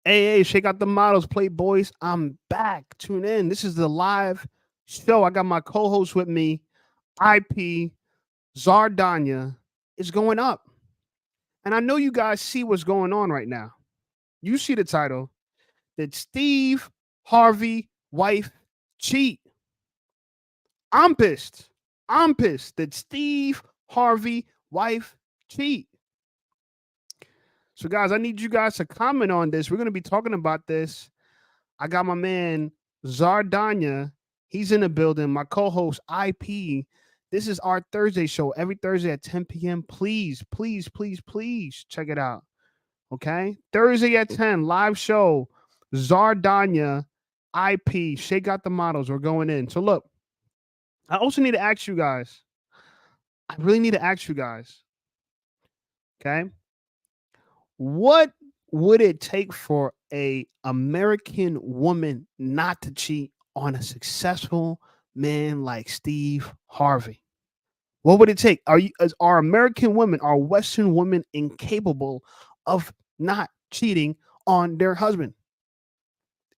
Hey, shake out the models, play boys. I'm back. Tune in. This is the live show. I got my co-host with me, IP Zardanya. It's going up. And I know you guys see what's going on right now. You see the title. Did Steve Harvey wife cheat? I'm pissed. I'm pissed. Did Steve Harvey wife cheat? So, guys, I need you guys to comment on this. We're going to be talking about this. I got my man Zardanya. He's in the building. My co-host IP. This is our Thursday show every Thursday at 10 p.m. Please, please, please, please check it out. Okay, Thursday at 10 live show. Zardanya, IP. Shake out the models. We're going in. So look, I also need to ask you guys. I really need to ask you guys. Okay, what would it take for a American woman not to cheat on a successful man like Steve Harvey? What would it take? Are American women, are Western women incapable of not cheating on their husband?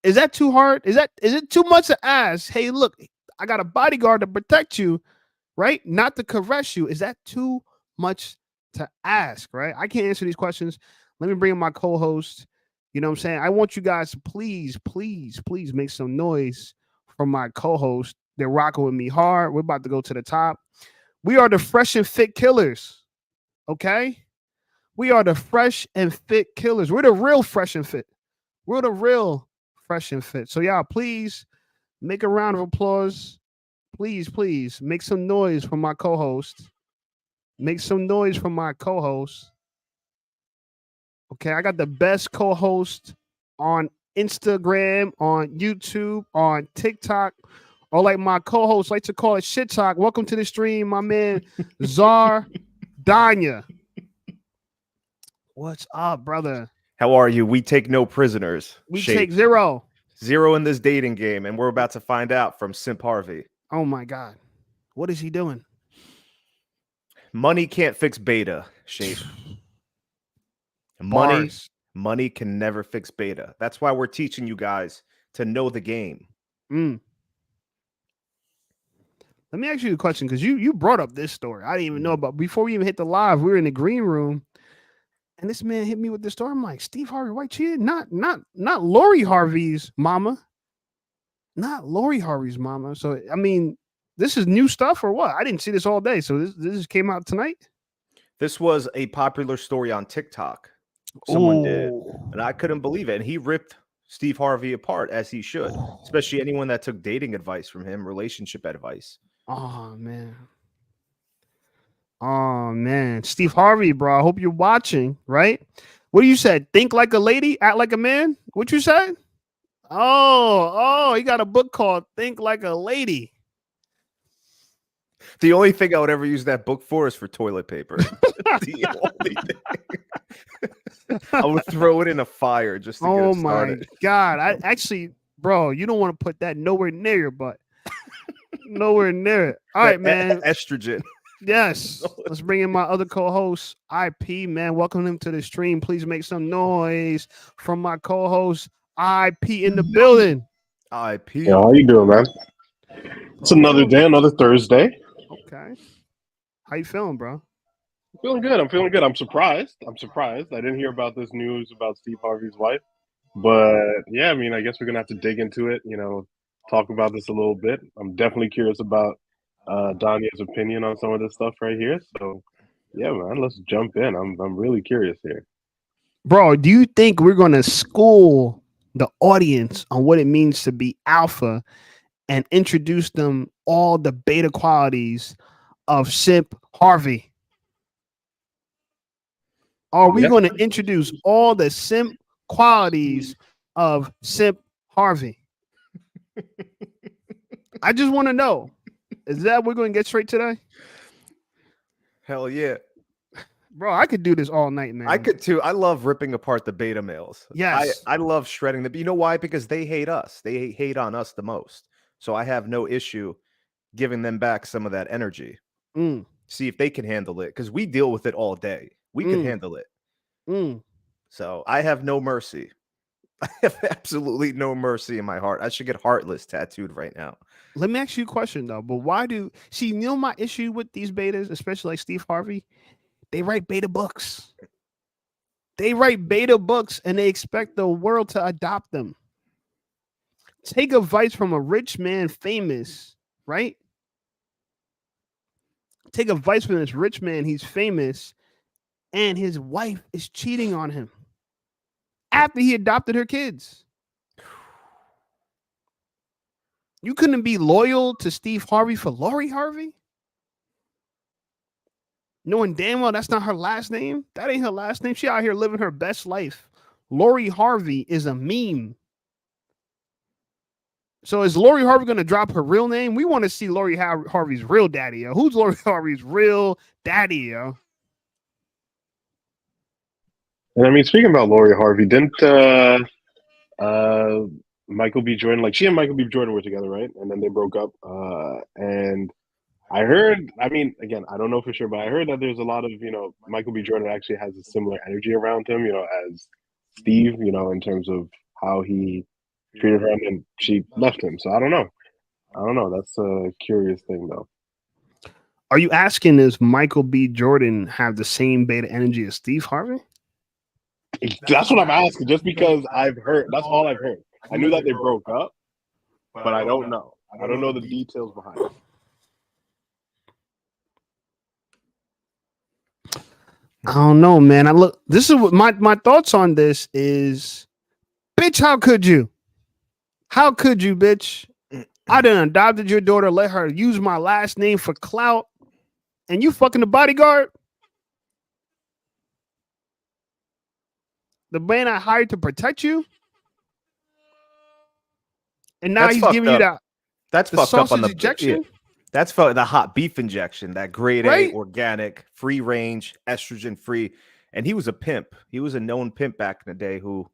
Is that too hard? Is it too much to ask? Hey, look, I got a bodyguard to protect you, right? Not to caress you. Is that too much to ask, right? I can't answer these questions. Let me bring in my co-host. You know what I'm saying? I want you guys to please, please, please make some noise from my co-host. They're rocking with me hard. We're about to go to the top. We are the fresh and fit killers. Okay? We are the fresh and fit killers. We're the real fresh and fit. We're the real fresh and fit. So, y'all, please make a round of applause. Please, please make some noise from my co-host. Make some noise from my co-host. Okay, I got the best co-host on Instagram, on YouTube, on TikTok, or like my co-host like to call it shit talk. Welcome to the stream, my man Zar Danya. What's up, brother? How are you? We take no prisoners. We take zero. Zero in this dating game, and we're about to find out from Simp Harvey. Oh my God. What is he doing? Money can't fix beta, Shape. Bars. Money can never fix beta. That's why we're teaching you guys to know the game. Let me ask you a question, because you brought up this story. I didn't even know about. Before we even hit the live, we were in the green room, and this man hit me with this story. I'm like, Steve Harvey White cheated? Not Lori Harvey's mama. Not Lori Harvey's mama. So I mean, this is new stuff or what? I didn't see this all day. So this came out tonight. This was a popular story on TikTok. Someone did, and I couldn't believe it. And he ripped Steve Harvey apart, as he should, especially anyone that took dating advice from him, relationship advice. Oh man, Steve Harvey, bro. I hope you're watching. Right? What you said? Think like a lady, act like a man. What you said? Oh, he got a book called "Think Like a Lady." The only thing I would ever use that book for is for toilet paper. The only thing. I would throw it in a fire just to get it started. My God. I actually, bro, you don't want to put that nowhere near your butt. Nowhere near it. All right, man. Estrogen. Yes. Let's bring in my other co-host, IP, man. Welcome him to the stream. Please make some noise from my co-host, IP, in the building. IP. Yeah, how you doing, man? It's another day, another Thursday. Okay. How you feeling, bro? I'm feeling good. I'm surprised. I didn't hear about this news about Steve Harvey's wife. But yeah, I mean, I guess we're gonna have to dig into it, talk about this a little bit. I'm definitely curious about Danya's opinion on some of this stuff right here. So yeah, man, let's jump in. I'm really curious here. Bro, do you think we're gonna school the audience on what it means to be alpha and introduce them all the beta qualities of Simp Harvey? Are we going to introduce all the simp qualities of Simp Harvey? I just want to know. Is that we're going to get straight today? Hell yeah. Bro, I could do this all night, man. I could too. I love ripping apart the beta males. Yes. I love shredding them. You know why? Because they hate us. They hate on us the most. So I have no issue giving them back some of that energy. See if they can handle it. Because we deal with it all day. We can handle it. So I have no mercy. I have absolutely no mercy in my heart. I should get heartless tattooed right now. Let me ask you a question though. But why do see? You know my issue with these betas, especially like Steve Harvey. They write beta books. They write beta books, and they expect the world to adopt them. Take advice from a rich man, famous, right? Take advice from this rich man. He's famous, and his wife is cheating on him after he adopted her kids. You couldn't be loyal to Steve Harvey for Lori Harvey? Knowing damn well that's not her last name. That ain't her last name. She out here living her best life. Lori Harvey is a meme. So is Lori Harvey going to drop her real name? We want to see Lori Harvey's real daddy, yo. Who's Lori Harvey's real daddy, yo? And I mean, speaking about Lori Harvey, didn't Michael B. Jordan, like she and Michael B. Jordan were together, right? And then they broke up. And I heard, I mean, again, I don't know for sure, but I heard that there's a lot of, Michael B. Jordan actually has a similar energy around him, as Steve, in terms of how he treated her, and then she left him. So I don't know. That's a curious thing, though. Are you asking, does Michael B. Jordan have the same beta energy as Steve Harvey? That's what I'm asking, just because I've heard. That's all I've heard. I knew that they broke up, but I don't know. I don't know the details behind it. I don't know, man. This is what my thoughts on this is, bitch, how could you? How could you, bitch? I done adopted your daughter, let her use my last name for clout, and you fucking the bodyguard? The man I hired to protect you? And now he's giving you that. That's fucked up on the injection. Yeah. That's for the hot beef injection, that grade Right? A, organic, free range, estrogen free. And he was a pimp. He was a known pimp back in the day who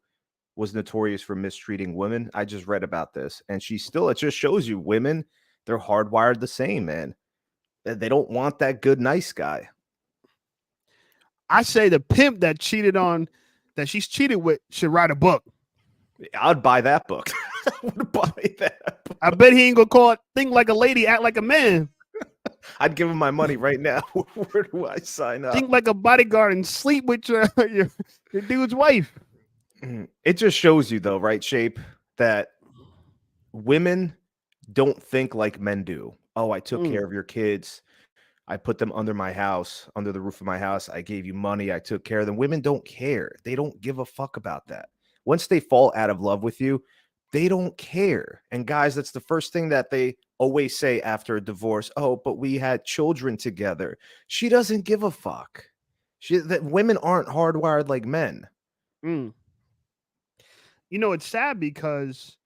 was notorious for mistreating women. I just read about this. And it just shows you women, they're hardwired the same, man. They don't want that good, nice guy. I say the pimp that she's cheated with should write a book. I'd buy that book. I would buy that book. I bet he ain't gonna call it "Think Like a Lady, Act Like a Man." I'd give him my money right now. Where do I sign up? Think like a bodyguard and sleep with your dude's wife. It just shows you, though, right, Shape, that women don't think like men do. Oh, I took care of your kids. I put them under my house, under the roof of my house. I gave you money. I took care of them. Women don't care. They don't give a fuck about that. Once they fall out of love with you, they don't care. And guys, that's the first thing that they always say after a divorce. Oh, but we had children together. She doesn't give a fuck. That women aren't hardwired like men. It's sad because,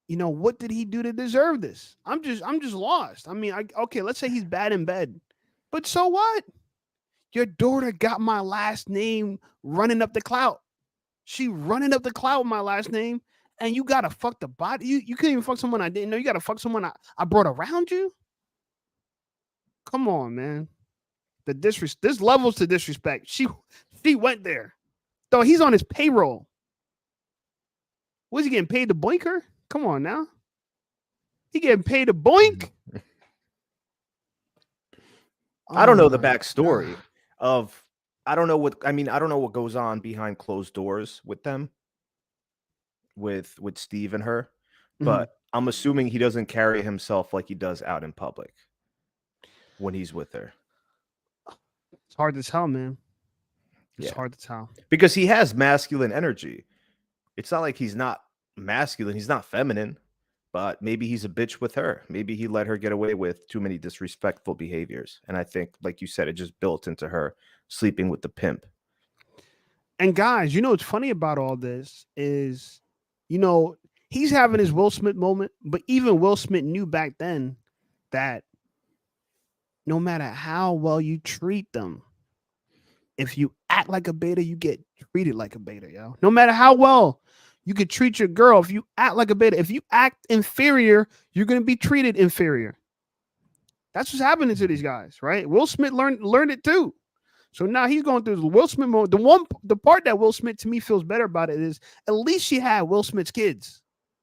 what did he do to deserve this? I'm just lost. I mean, okay, let's say he's bad in bed, but so what? Your daughter got my last name running up the clout. She running up the clout with my last name, and you gotta fuck the body. You couldn't even fuck someone I didn't know. You gotta fuck someone I brought around you. Come on, man. There's levels to disrespect. She went there. Though he's on his payroll. Was he getting paid to boink her? Come on now. He getting paid to boink? I don't know the backstory of. I don't know what goes on behind closed doors with them, with Steve and her, but I'm assuming he doesn't carry himself like he does out in public when he's with her. It's hard to tell, man. It's hard to tell. Because he has masculine energy. It's not like he's not masculine. He's not feminine, but maybe he's a bitch with her. Maybe he let her get away with too many disrespectful behaviors. And I think, like you said, it just built into her sleeping with the pimp. And guys, what's funny about all this is, he's having his Will Smith moment, but even Will Smith knew back then that no matter how well you treat them, if you act like a beta, you get treated like a beta, yo. No matter how well you could treat your girl, if you act like a beta, if you act inferior, you're going to be treated inferior. That's what's happening to these guys, right? Will Smith learned it too. So now he's going through the Will Smith moment. The part that Will Smith to me feels better about it is at least she had Will Smith's kids,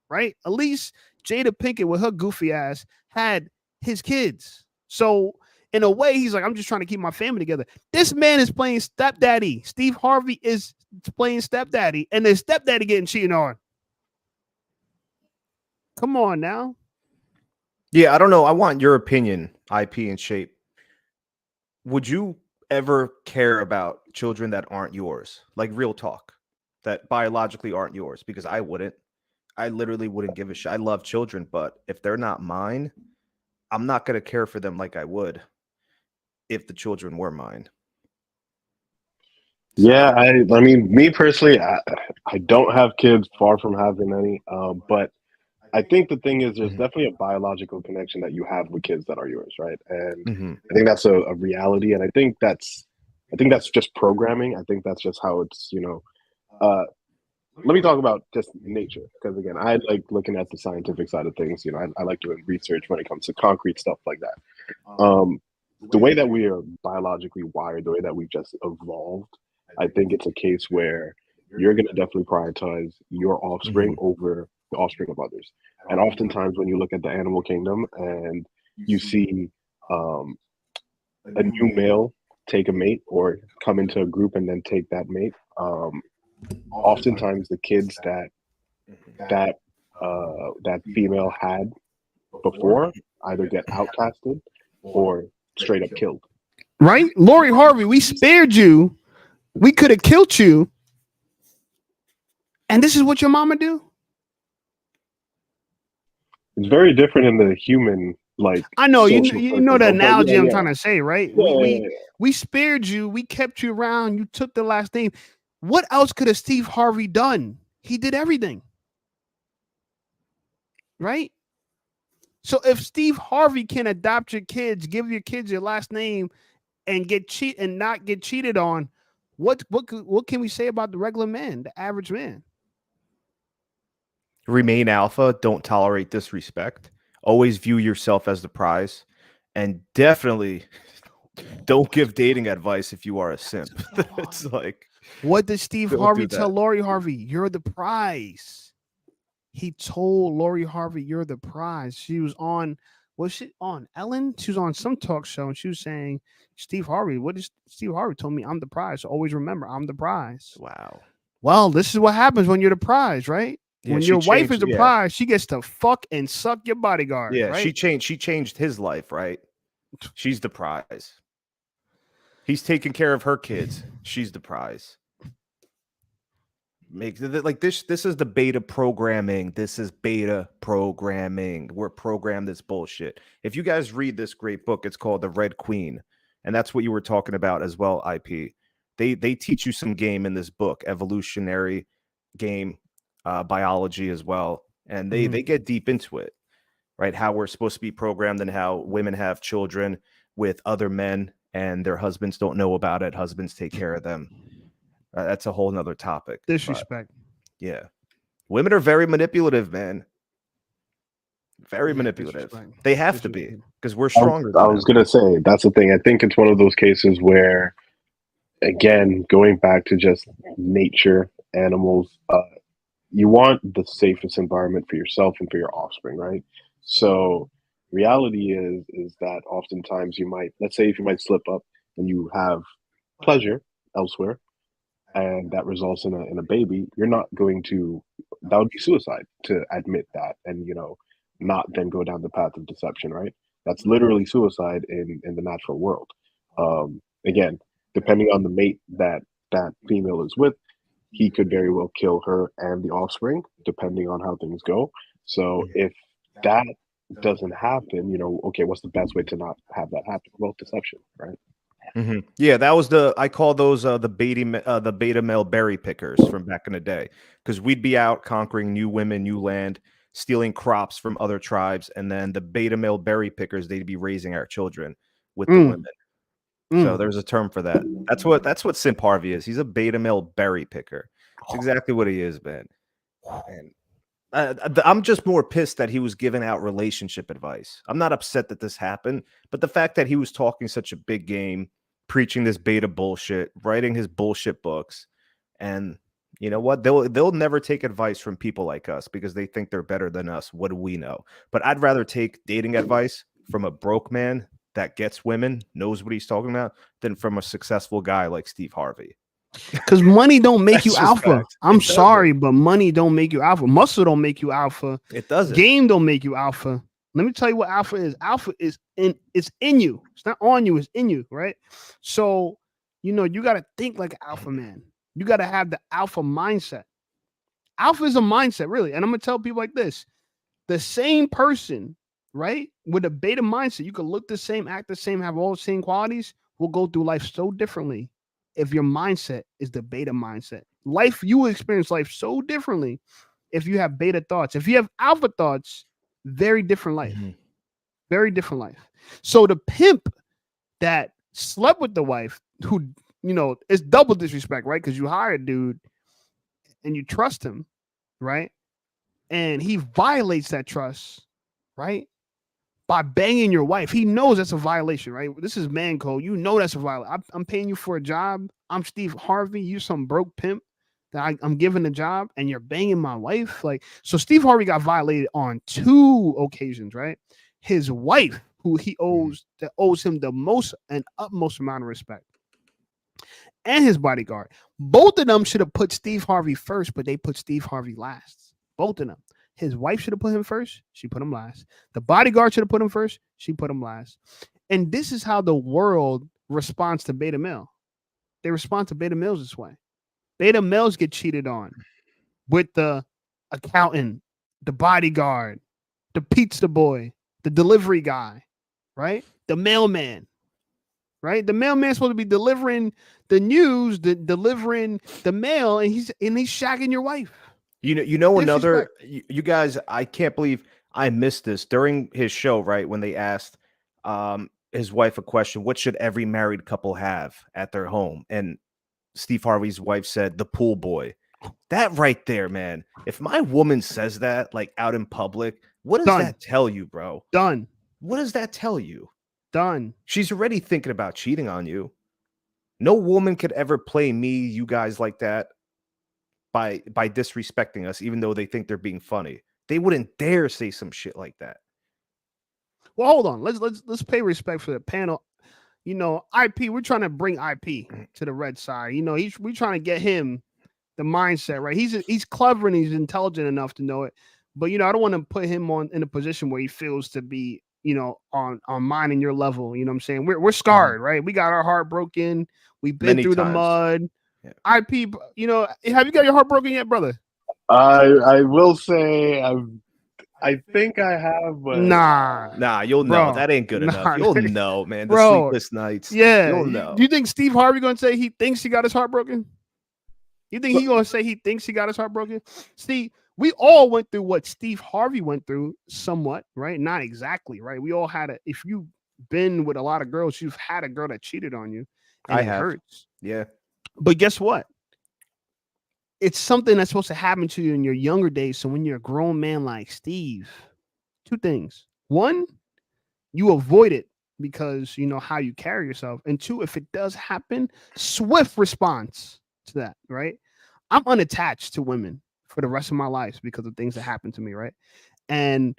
right? At least Jada Pinkett with her goofy ass had his kids. So in a way, he's like, I'm just trying to keep my family together. This man is playing stepdaddy. Steve Harvey is playing stepdaddy, and then stepdaddy getting cheated on. Come on now. Yeah, I don't know. I want your opinion, IP and Shape. Would you ever care about children that aren't yours? Like real talk, that biologically aren't yours? Because I wouldn't. I literally wouldn't give a shit. I love children, but if they're not mine, I'm not going to care for them like I would if the children were mine. Yeah, I mean, me personally, I don't have kids, far from having any. But I think the thing is, there's definitely a biological connection that you have with kids that are yours, right? And I think that's a reality, and I think that's just programming. I think that's just how it's, let me talk about just nature, because again, I like looking at the scientific side of things. I like doing research when it comes to concrete stuff like that. The way that we are biologically wired, the way that we've just evolved, I think it's a case where you're going to definitely prioritize your offspring over the offspring of others. And oftentimes, when you look at the animal kingdom and you see a new male take a mate or come into a group and then take that mate, oftentimes the kids that that female had before either get outcasted or straight up killed. Right? Lori Harvey, we spared you. We could have killed you. And this is what your mama do? It's very different in the human, like, I know you know the circles, analogy I'm yeah. trying to say, right? Yeah. We spared you, we kept you around, you took the last name. What else could have Steve Harvey done? He did everything. Right? So if Steve Harvey can adopt your kids, give your kids your last name, and not get cheated on, what can we say about the regular man, the average man? Remain alpha. Don't tolerate disrespect. Always view yourself as the prize, and definitely don't give dating advice if you are a simp. It's like, what did Steve Harvey tell Lori Harvey? You're the prize. He told Lori Harvey, you're the prize. She was on, was she on Ellen? She was on some talk show, and she was saying, Steve Harvey told me I'm the prize. So always remember, I'm the prize. wow. Well, this is what happens when you're the prize, right? Yeah, when your wife is the prize, she gets to fuck and suck your bodyguard. Yeah, right? She changed his life, right? She's the prize. He's taking care of her kids. She's the prize. Like this is the beta programming. This is beta programming. We're programmed this bullshit. If you guys read this great book, it's called The Red Queen, and that's what you were talking about as well, IP. They teach you some game in this book, evolutionary game, biology as well, and they get deep into it, right? How we're supposed to be programmed and how women have children with other men and their husbands don't know about it. Husbands take care of them. That's a whole nother topic. Disrespect. Yeah. Women are very manipulative, man. Very manipulative. They have to be, because we're stronger. I was going to say, that's the thing. I think it's one of those cases where, again, going back to just nature, animals, you want the safest environment for yourself and for your offspring, right? So reality is that oftentimes let's say if you might slip up and you have pleasure elsewhere, and that results in a baby, you're not going to, that would be suicide to admit that and, not then go down the path of deception, right? That's literally suicide in the natural world. Again, depending on the mate that female is with, he could very well kill her and the offspring, depending on how things go. So if that doesn't happen, okay, what's the best way to not have that happen? Well, deception, right? Yeah, that was I call those the beta male berry pickers from back in the day, because we'd be out conquering new women, new land, stealing crops from other tribes, and then the beta male berry pickers, they'd be raising our children with the women. So there's a term for that. That's what Simp Harvey is. He's a beta male berry picker. That's exactly what he is, man. And I'm just more pissed that he was giving out relationship advice. I'm not upset that this happened, but the fact that he was talking such a big game, preaching this beta bullshit, writing his bullshit books, and you know what? They'll never take advice from people like us because they think they're better than us. What do we know? But I'd rather take dating advice from a broke man that gets women, knows what he's talking about, than from a successful guy like Steve Harvey. Because money don't make you That's just alpha. facts. I'm It doesn't. sorry, but money don't make you alpha. Muscle don't make you alpha. It doesn't. Game don't make you alpha. Let me tell you what alpha is. Alpha is it's in you. It's not on you, it's in you, right? So, you got to think like an alpha man. You got to have the alpha mindset. Alpha is a mindset, really. And I'm going to tell people like this. The same person, right, with a beta mindset, you can look the same, act the same, have all the same qualities, will go through life so differently if your mindset is the beta mindset. You will experience life so differently if you have beta thoughts. If you have alpha thoughts, very different life. Mm-hmm. Very different life. So the pimp that slept with the wife, who, it's double disrespect, right? Because you hire a dude and you trust him, right? And he violates that trust, right? By banging your wife. He knows that's a violation, right? This is man code. You know that's a violation. I'm paying you for a job. I'm Steve Harvey. You're some broke pimp that I'm giving a job, and you're banging my wife. So Steve Harvey got violated on 2 occasions, right? His wife, who owes him the most and utmost amount of respect, and his bodyguard. Both of them should have put Steve Harvey first, but they put Steve Harvey last. Both of them. His wife should have put him first. She put him last. The bodyguard should have put him first. She put him last. And this is how the world responds to beta male. They respond to beta males this way. Beta males get cheated on with the accountant, the bodyguard, the pizza boy, the delivery guy, right? The mailman, right? The mailman's supposed to be delivering the news, delivering the mail, and he's shagging your wife. Another, you guys, I can't believe I missed this during his show, right? When they asked his wife a question, what should every married couple have at their home? And Steve Harvey's wife said, the pool boy. That right there, man. If my woman says that, like out in public, what does that tell you, bro? Done. What does that tell you? Done. She's already thinking about cheating on you. No woman could ever play me, you guys, like that. By disrespecting us, even though they think they're being funny. They wouldn't dare say some shit like that. Well, hold on. Let's pay respect for the panel. IP, we're trying to bring IP to the red side. We're trying to get him the mindset, right? He's clever and he's intelligent enough to know it. But I don't want to put him in a position where he feels to be, on mine and your level. You know what I'm saying? We're scarred, right? We got our heart broken. We've been Many through times. the mud. Yeah. IP, have you got your heart broken yet, brother? I will say I think I have, but nah, you'll know. That ain't good enough. You'll know, man. The sleepless nights. Yeah, you'll know. Do you think Steve Harvey gonna say he thinks he got his heart broken? You think he gonna say he thinks he got his heart broken? See, we all went through what Steve Harvey went through, somewhat, right? Not exactly, right? We all had if you've been with a lot of girls, you've had a girl that cheated on you, and it hurts. Yeah. But guess what? It's something that's supposed to happen to you in your younger days. So when you're a grown man like Steve, 2 things. 1, you avoid it because you know how you carry yourself. And 2, if it does happen, swift response to that, right? I'm unattached to women for the rest of my life because of things that happened to me, right? And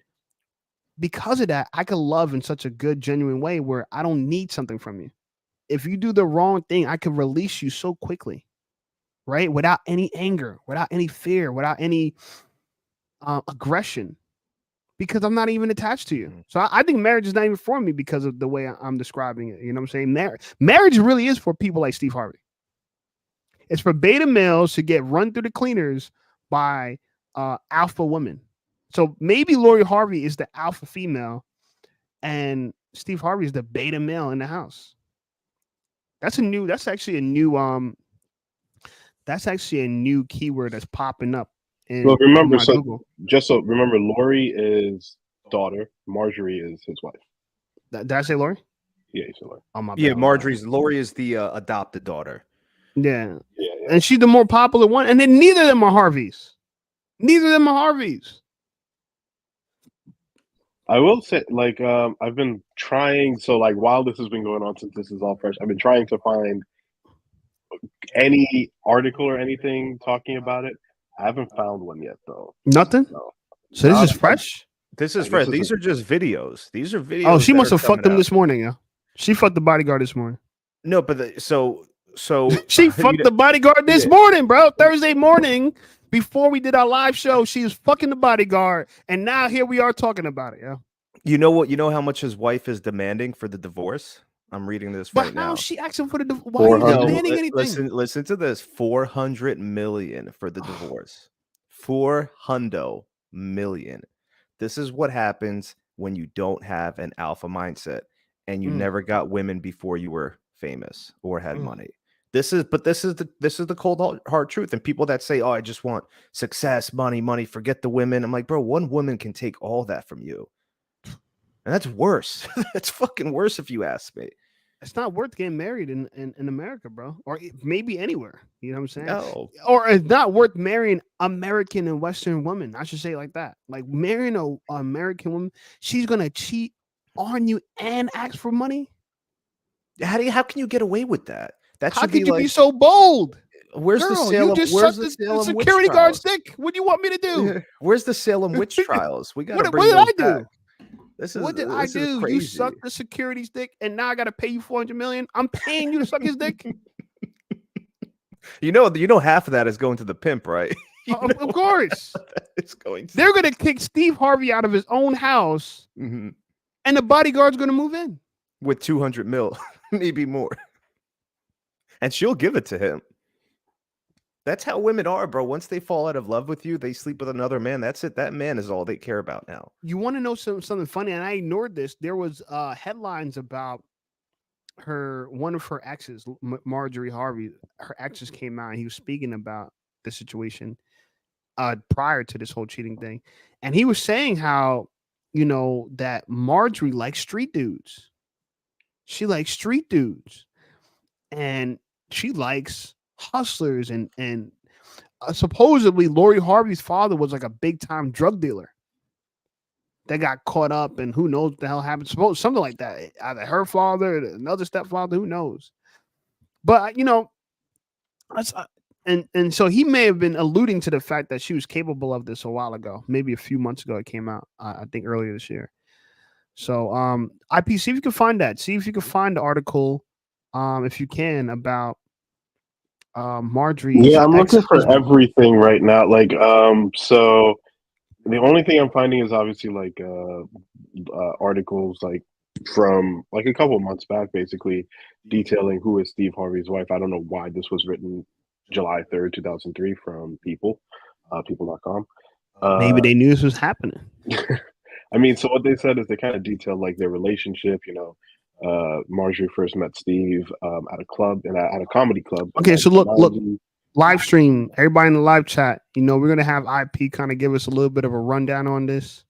because of that, I can love in such a good, genuine way where I don't need something from you. If you do the wrong thing, I can release you so quickly, right? Without any anger, without any fear, without any aggression, because I'm not even attached to you. So I think marriage is not even for me because of the way I'm describing it. You know what I'm saying? Marriage really is for people like Steve Harvey. It's for beta males to get run through the cleaners by alpha women. So maybe Lori Harvey is the alpha female and Steve Harvey is the beta male in the house. That's actually a new keyword that's popping up. Well, remember, remember, Lori is daughter, Marjorie is his wife. Did I say Lori? Yeah, you said Lori. Oh, my bad. Yeah, Lori is the adopted daughter. Yeah, and she's the more popular one. And then neither of them are Harveys. I will say, like, I've been trying. So, like, while this has been going on, since this is all fresh, I've been trying to find any article or anything talking about it. I haven't found one yet, though. Nothing. No, So this not. is fresh. This I is guess Fred. this These is- are just videos. These are videos. Oh, she that must are have fucked coming him out. this morning, yeah. She fucked the bodyguard this morning. No, but so She you fucked know- the bodyguard this yeah. morning, bro. Thursday morning, before we did our live show, she was fucking the bodyguard, and now here we are talking about it, yeah. You know what? You know how much his wife is demanding for the divorce? I'm reading this But right how now. she asking for the why are you 400? demanding anything? Listen to this. 400 million for the divorce. 400 million. This is what happens when you don't have an alpha mindset and you Mm. never got women before you were famous or had Mm. money. This is the cold hard truth. And people that say, "Oh, I just want success, money, forget the women." I'm like, bro, one woman can take all that from you. And that's worse. That's fucking worse if you ask me. It's not worth getting married in America, bro, or maybe anywhere. You know what I'm saying? No. Or it's not worth marrying American and Western women. I should say it like that. Like marrying a American woman, she's gonna cheat on you and ask for money. How can you get away with that? That How should could be you like be so bold? where's the Girl, Salem you just where's sucked the the Salem witch security guard's trials? dick. What do you want me to do? Where's the Salem witch trials? We got to What bring did those I do? back. This is What did I this is do? You crazy. sucked the security's dick, and now I gotta pay you 400 million. I'm paying you to suck his dick. You know half of that is going to the pimp, right? Of course, It's going to they're gonna kick Steve Harvey out of his own house, Mhm. and the bodyguard's gonna move in. With 200 mil, maybe more. And she'll give it to him. That's how women are, bro. Once they fall out of love with you, they sleep with another man. That's it. That man is all they care about now. You want to know something funny? And I ignored this. There was headlines about one of her exes, Marjorie Harvey. Her exes came out, and he was speaking about the situation prior to this whole cheating thing, and he was saying how that Marjorie likes street dudes. She likes street dudes, and she likes hustlers, and supposedly Lori Harvey's father was like a big time drug dealer. They got caught up, and who knows what the hell happened? Suppose something like that. Either her father, or another stepfather, who knows? But that's and so he may have been alluding to the fact that she was capable of this a while ago, maybe a few months ago. It came out, I think, earlier this year. So, IP, see if you can find that. See if you can find the article, if you can, about Marjorie. Yeah, I'm looking for everything right now. Like, so the only thing I'm finding is obviously like articles like from like a couple months back, basically detailing who is Steve Harvey's wife. I don't know why this was written July 3rd, 2003 from People, people.com. Maybe they knew this was happening. I mean, so what they said is they kind of detailed like their relationship. Marjorie first met Steve at a club and at a comedy club. Okay, so look, live stream, everybody in the live chat. We're gonna have IP kind of give us a little bit of a rundown on this.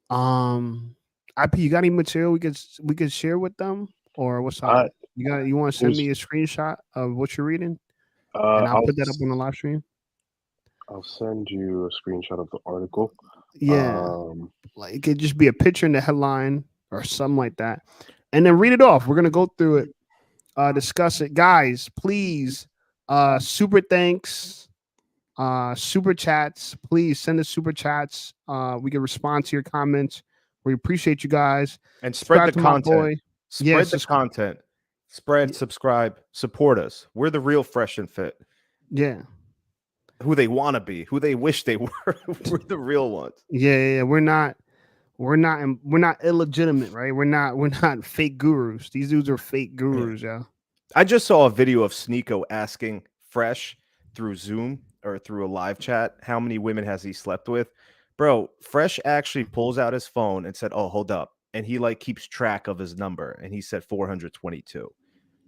IP, you got any material we could share with them, or what's up? You want to send me a screenshot of what you're reading, and I'll put that up on the live stream. I'll send you a screenshot of the article. Yeah, like it could just be a picture in the headline or something like that, and then read it off. We're gonna go through it, discuss it, guys. Please, super thanks, super chats. Please send us super chats. We can respond to your comments. We appreciate you guys. And spread the content. Spread the Yes, content. Spread, subscribe, support us. We're the real Fresh and Fit. Yeah. Who they want to be, who they wish they were. We're the real ones. Yeah. We're not illegitimate, right? We're not fake gurus. These dudes are fake gurus, yeah. I just saw a video of Sneeko asking Fresh through Zoom or through a live chat how many women has he slept with. Bro, Fresh actually pulls out his phone and said, "Oh, hold up." And he like keeps track of his number, and he said 422.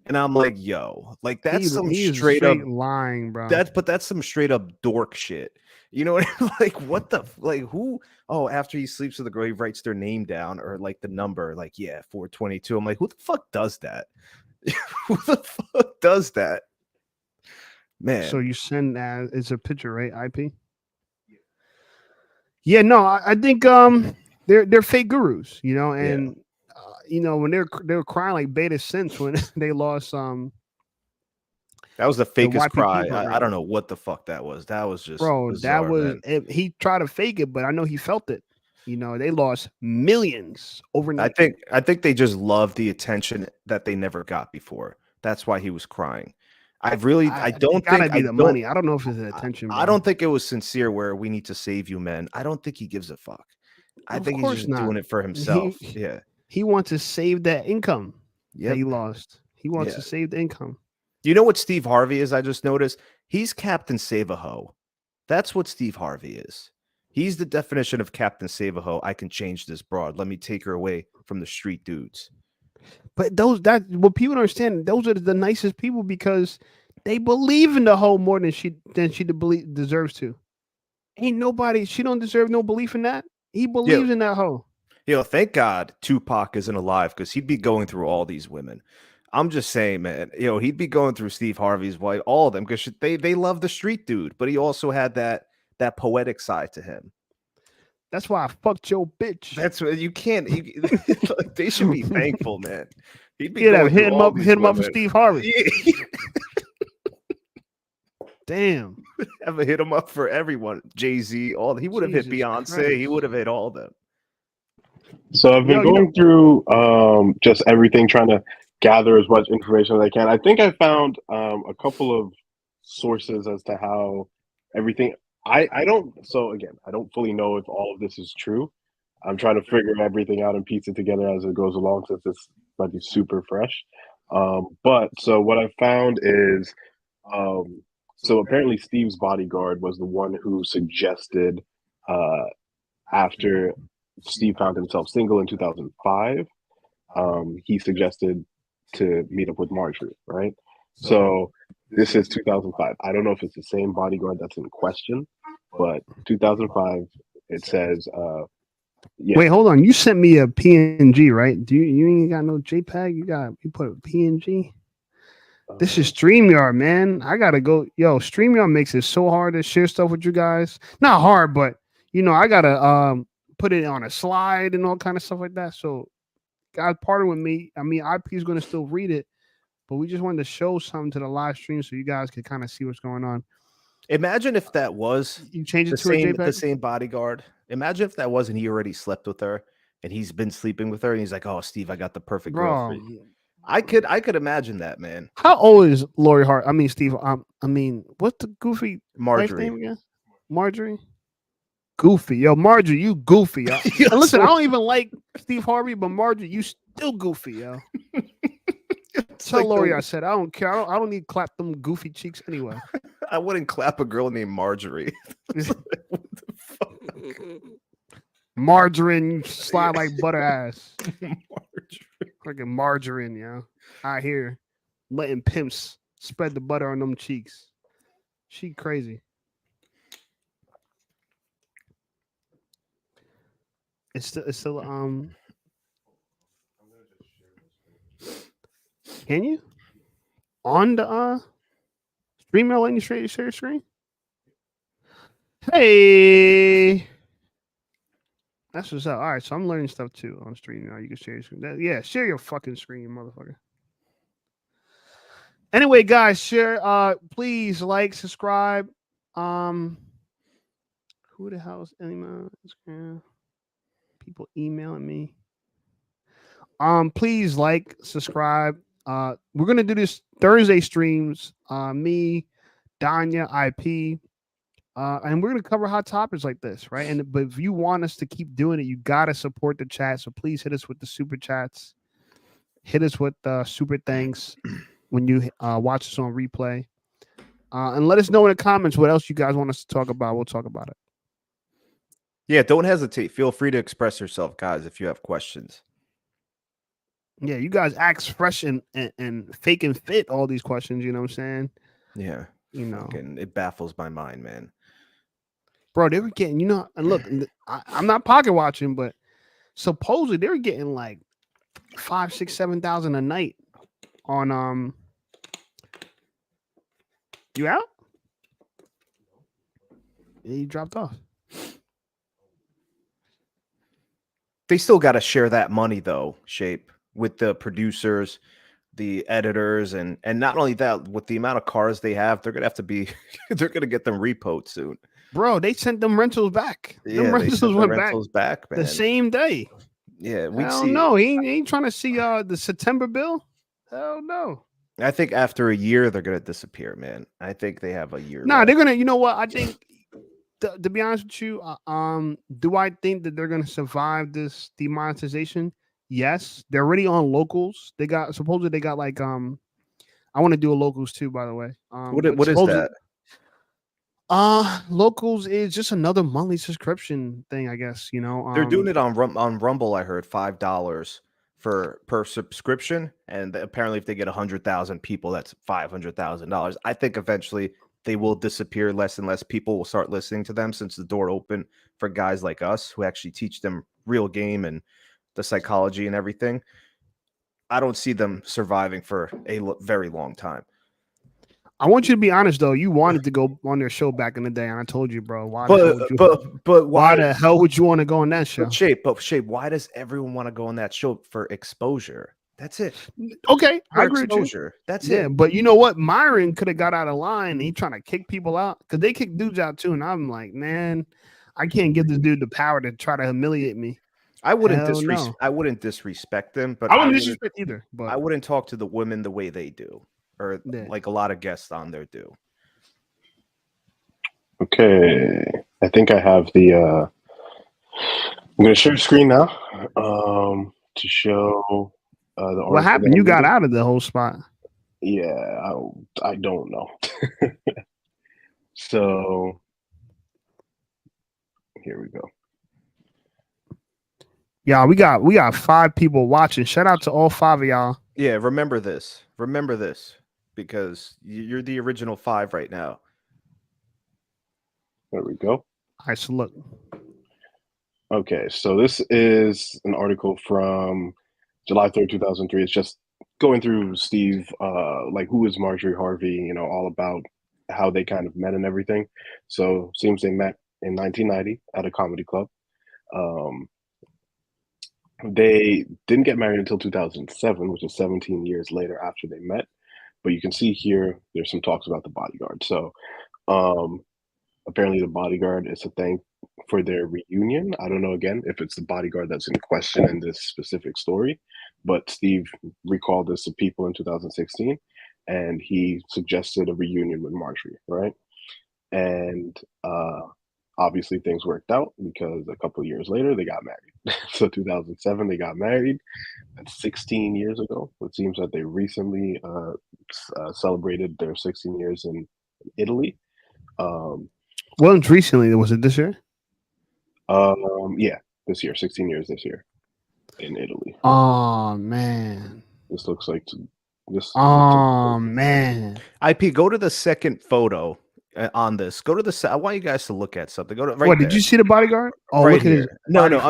And I'm like, yo, like that's some straight up lying, bro. That's some straight up dork shit. You know what I mean? Like, what the like who? Oh, after he sleeps with a girl, he writes their name down or like the number, like, yeah, 422. I'm like, who the fuck does that? Who the fuck does that? Man. So you send it's a picture, right? IP? Yeah, no, I think they're fake gurus, and when they're crying like beta synths when they lost That was the the fakest YPP cry. I program. don't know what the fuck that was. That was just Bro, that bizarre, was man. he tried to fake it, but I know he felt it. They lost millions overnight. I think they just love the attention that they never got before. That's why he was crying. I It don't gotta think be the money. I don't know if it's the attention, I bro. don't think it was sincere where we need to save you, men. I don't think he gives a fuck. I Of think he's course just not. doing it for himself. Yeah. He wants to save that income that Yep. he lost. He wants Yeah. to save the income. You know what Steve Harvey is? I just noticed he's Captain Save-A-Ho. That's what Steve Harvey is. He's the definition of Captain Save-A-Ho. I can change this broad. Let me take her away from the street dudes. But what people don't understand, those are the nicest people because they believe in the hoe more than she deserves to. Ain't nobody, she don't deserve no belief in that. He believes in that hoe. Thank God Tupac isn't alive because he'd be going through all these women. I'm just saying, man, he'd be going through Steve Harvey's wife, all of them, because they love the street dude, but he also had that poetic side to him. That's why I fucked your bitch. That's what you can't. They should be thankful, man. He'd be hit going him through all up, these hit him up women. for Steve Harvey. Damn. Ever hit him up for everyone? Jay-Z, all he would have hit Jesus Beyonce. Christ. He would have hit all of them. So I've been going through just everything, trying to gather as much information as I can. I think I found a couple of sources as to how everything. I don't. So again, I don't fully know if all of this is true. I'm trying to figure everything out and piece it together as it goes along, since this might be super fresh. But so what I found is, so apparently Steve's bodyguard was the one who suggested, after Steve found himself single in 2005, he suggested to meet up with Marjorie, right? So this is 2005. I don't know if it's the same bodyguard that's in question, but 2005, it says, yeah. Wait, hold on. You sent me a PNG, right? Do you ain't got no JPEG? You put a PNG? This is StreamYard, man. I gotta go. Yo, StreamYard makes it so hard to share stuff with you guys. Not hard, but I gotta put it on a slide and all kind of stuff like that. So guys, partner with me. I mean, IP is gonna still read it, but we just wanted to show something to the live stream so you guys could kind of see what's going on. Imagine if that was you change it the same bodyguard. Imagine if that was and he already slept with her and he's been sleeping with her and he's like, "Oh, Steve, I got the perfect girl for you." I could imagine that, man. How old is Lori Hart? I mean, Steve. I mean, what's the goofy Marjorie name again? Marjorie. Goofy, yo, Marjorie, you goofy, yo. And listen, I don't even like Steve Harvey, but Marjorie, you still goofy, yo. Tell Lori I said I don't care. I don't need to clap them goofy cheeks anyway. I wouldn't clap a girl named Marjorie. What the fuck? Margarine slide like butter ass. Freaking margarine, yo. Out here letting pimps spread the butter on them cheeks. She crazy. It's still Can you on the stream? Letting you share your screen? Hey, that's what's up. All right, so I'm learning stuff too on stream. You can share your screen. Yeah, share your fucking screen, motherfucker. Anyway, guys, share. Please like, subscribe. Who the hell is email? Instagram? People emailing me. Please like, subscribe. We're gonna do this Thursday streams. Me, Danya, IP. And we're gonna cover hot topics like this, right? But if you want us to keep doing it, you gotta support the chat. So please hit us with the super chats. Hit us with the super thanks when you watch us on replay. And let us know in the comments what else you guys want us to talk about. We'll talk about it. Yeah, don't hesitate. Feel free to express yourself, guys, if you have questions. Yeah, you guys act fresh and fake and fit all these questions. You know what I'm saying? Yeah, it baffles my mind, man. Bro, they were getting, and look, I'm not pocket watching, but supposedly they were getting like 5,000, 6,000, 7,000 a night on You out? Yeah, you dropped off. They still got to share that money though, Shape, with the producers, the editors, and not only that, with the amount of cars they have, they're gonna have to be they're gonna get them repoed soon. Bro, they sent them rentals back. Them Yeah, they rentals sent the went back rentals back, the man. same day. Yeah, we'd Hell see. no, he ain't trying to see the September bill. Hell no. I think after a year they're gonna disappear, man. I think they have a year. Nah, left. they're gonna. You know what? I think. To be honest with you, do I think that they're gonna survive this demonetization? Yes, they're already on locals. They got supposedly they got like I want to do a locals too, by the way. What is that? Locals is just another monthly subscription thing, I guess. You know, They're doing it on Rumble. I heard $5 per subscription, and apparently, if they get 100,000 people, that's $500,000. I think eventually they will disappear. Less and less people will start listening to them since the door open for guys like us who actually teach them real game and the psychology and everything. I don't see them surviving for a very long time. I want you to be honest though. You wanted to go on their show back in the day, and I told you, bro. Why Why the hell would you want to go on that show? Shape, why does everyone want to go on that show? For exposure. That's it. Okay, For I agree with you. exposure. That's it. But you know what? Myron could have got out of line. He trying to kick people out because they kick dudes out too, and I'm like, man, I can't give this dude the power to try to humiliate me. I wouldn't no. I wouldn't disrespect them, but I wouldn't disrespect either. But I wouldn't talk to the women the way they do, or like a lot of guests on there do. Okay, I think I have the. I'm going to share the screen now to show the. What happened? You got out of the whole spot. Yeah, I don't know. So here we go. Yeah, we got 5 people watching. Shout out to all 5 of y'all. Yeah, remember this, because you're the original 5 right now. There we go. All right, so look. Okay, so this is an article from July 3rd, 2003. It's just going through Steve, like who is Marjorie Harvey, you know, all about how they kind of met and everything. So seems they met in 1990 at a comedy club. They didn't get married until 2007, which is 17 years later after they met. But you can see here, there's some talks about the bodyguard. So apparently the bodyguard is a thing for their reunion. I don't know, again, if it's the bodyguard that's in question in this specific story, but Steve recalled this to people in 2016, and he suggested a reunion with Marjorie, right? And obviously things worked out because a couple of years later they got married. So 2007 they got married. That's 16 years ago. It seems that they recently celebrated their 16 years in Italy. Well, recently, was it this year? Yeah, this year, 16 years this year in Italy. Oh man, this looks like this. Oh man, IP, go to the second photo on this. Go to the. I want you guys to look at something. Go to right. What did you see the bodyguard? Oh, right look at here. his. No, frame.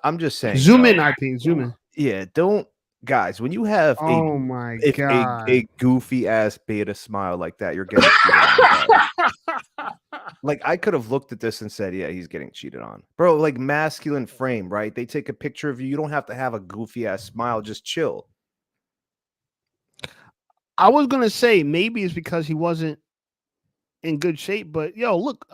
I'm just saying. Zoom in, IP. Zoom in. Yeah, don't. Guys, when you have a goofy ass beta smile like that, you're getting like I could have looked at this and said, yeah, he's getting cheated on. Bro, like masculine frame, right? They take a picture of you. You don't have to have a goofy ass smile. Just chill. I was gonna say maybe it's because he wasn't in good shape, but yo, look,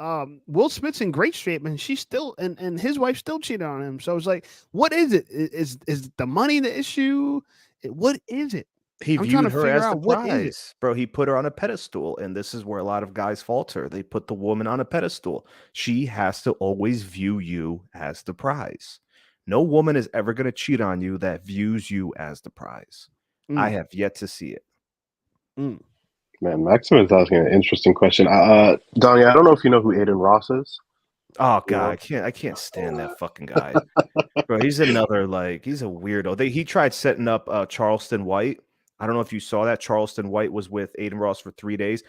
Will Smith's in great shape, and she's still and his wife still cheated on him. So it's like, what is it? Is the money the issue? What is it? He viewed her as the prize, bro. He put her on a pedestal, and this is where a lot of guys falter. They put the woman on a pedestal. She has to always view you as the prize. No woman is ever going to cheat on you that views you as the prize. I have yet to see it. Man, Maxim is asking an interesting question. Donnie, I don't know if you know who Aiden Ross is. Oh god, I can't stand that fucking guy. Bro, he's another he's a weirdo. He tried setting up Charleston White. I don't know if you saw that. Charleston White was with Aiden Ross for 3 days.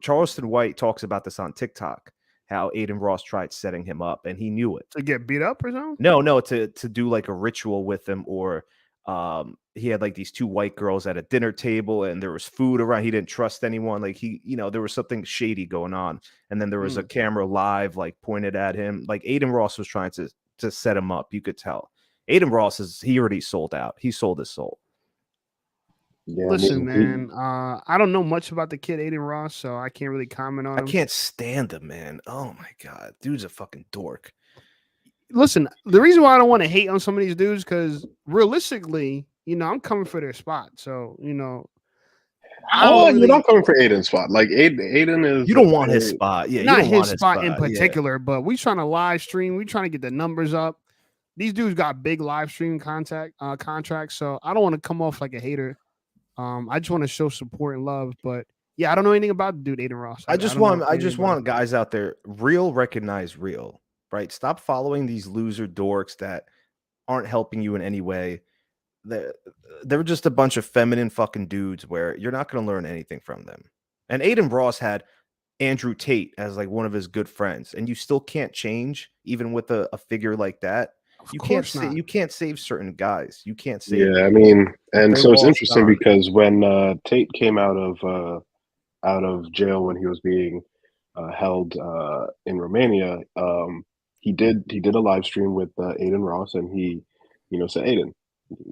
Charleston White talks about this on TikTok. How Aiden Ross tried setting him up, and he knew it. To get beat up or something? No, to do like a ritual with him, or he had like these 2 white girls at a dinner table, and there was food around. He didn't trust anyone. Like there was something shady going on, and then there was a camera live, like pointed at him. Like Aiden Ross was trying to set him up. You could tell, Aiden Ross he already sold out. He sold his soul. Yeah, Listen, man. I don't know much about the kid Aiden Ross, so I can't really comment on him. I can't stand him, man. Oh my god, dude's a fucking dork. Listen, the reason why I don't want to hate on some of these dudes, because realistically, I'm coming for their spot. So, you're not coming for Aiden's spot. Like Aiden is. You don't want his spot. Yeah, you not don't want his spot in yeah. particular, but we trying to live stream. We trying to get the numbers up. These dudes got big live stream contracts, so I don't want to come off like a hater. I just want to show support and love. But yeah, I don't know anything about the dude Aiden Ross. I just want guys out there real recognize real, right? Stop following these loser dorks that aren't helping you in any way. They're just a bunch of feminine fucking dudes where you're not going to learn anything from them. And Aiden Ross had Andrew Tate as like one of his good friends, and you still can't change even with a figure like that. You can't save certain guys. You can't save. Yeah, I mean, and so it's interesting because when Tate came out of jail when he was being held in Romania, he did a live stream with Aiden Ross, and he, said, Aiden,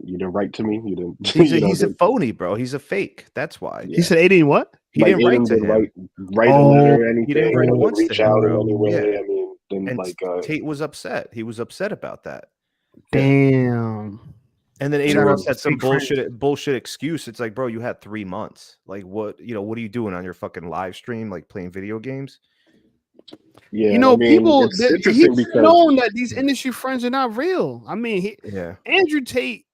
you didn't write to me. You didn't. He's a phony, bro. He's a fake. That's why. Yeah. He said Aiden what? He didn't write to him. Write a letter or anything. He didn't write once reach to him, out bro. in any way. Yeah. I mean, then and Tate was upset. He was upset about that. Damn. And then Aiden Ross had some bullshit excuse. It's like, bro, you had 3 months. Like, what? What are you doing on your fucking live stream? Like playing video games? Yeah, people. He's known that these industry friends are not real. I mean, Andrew Tate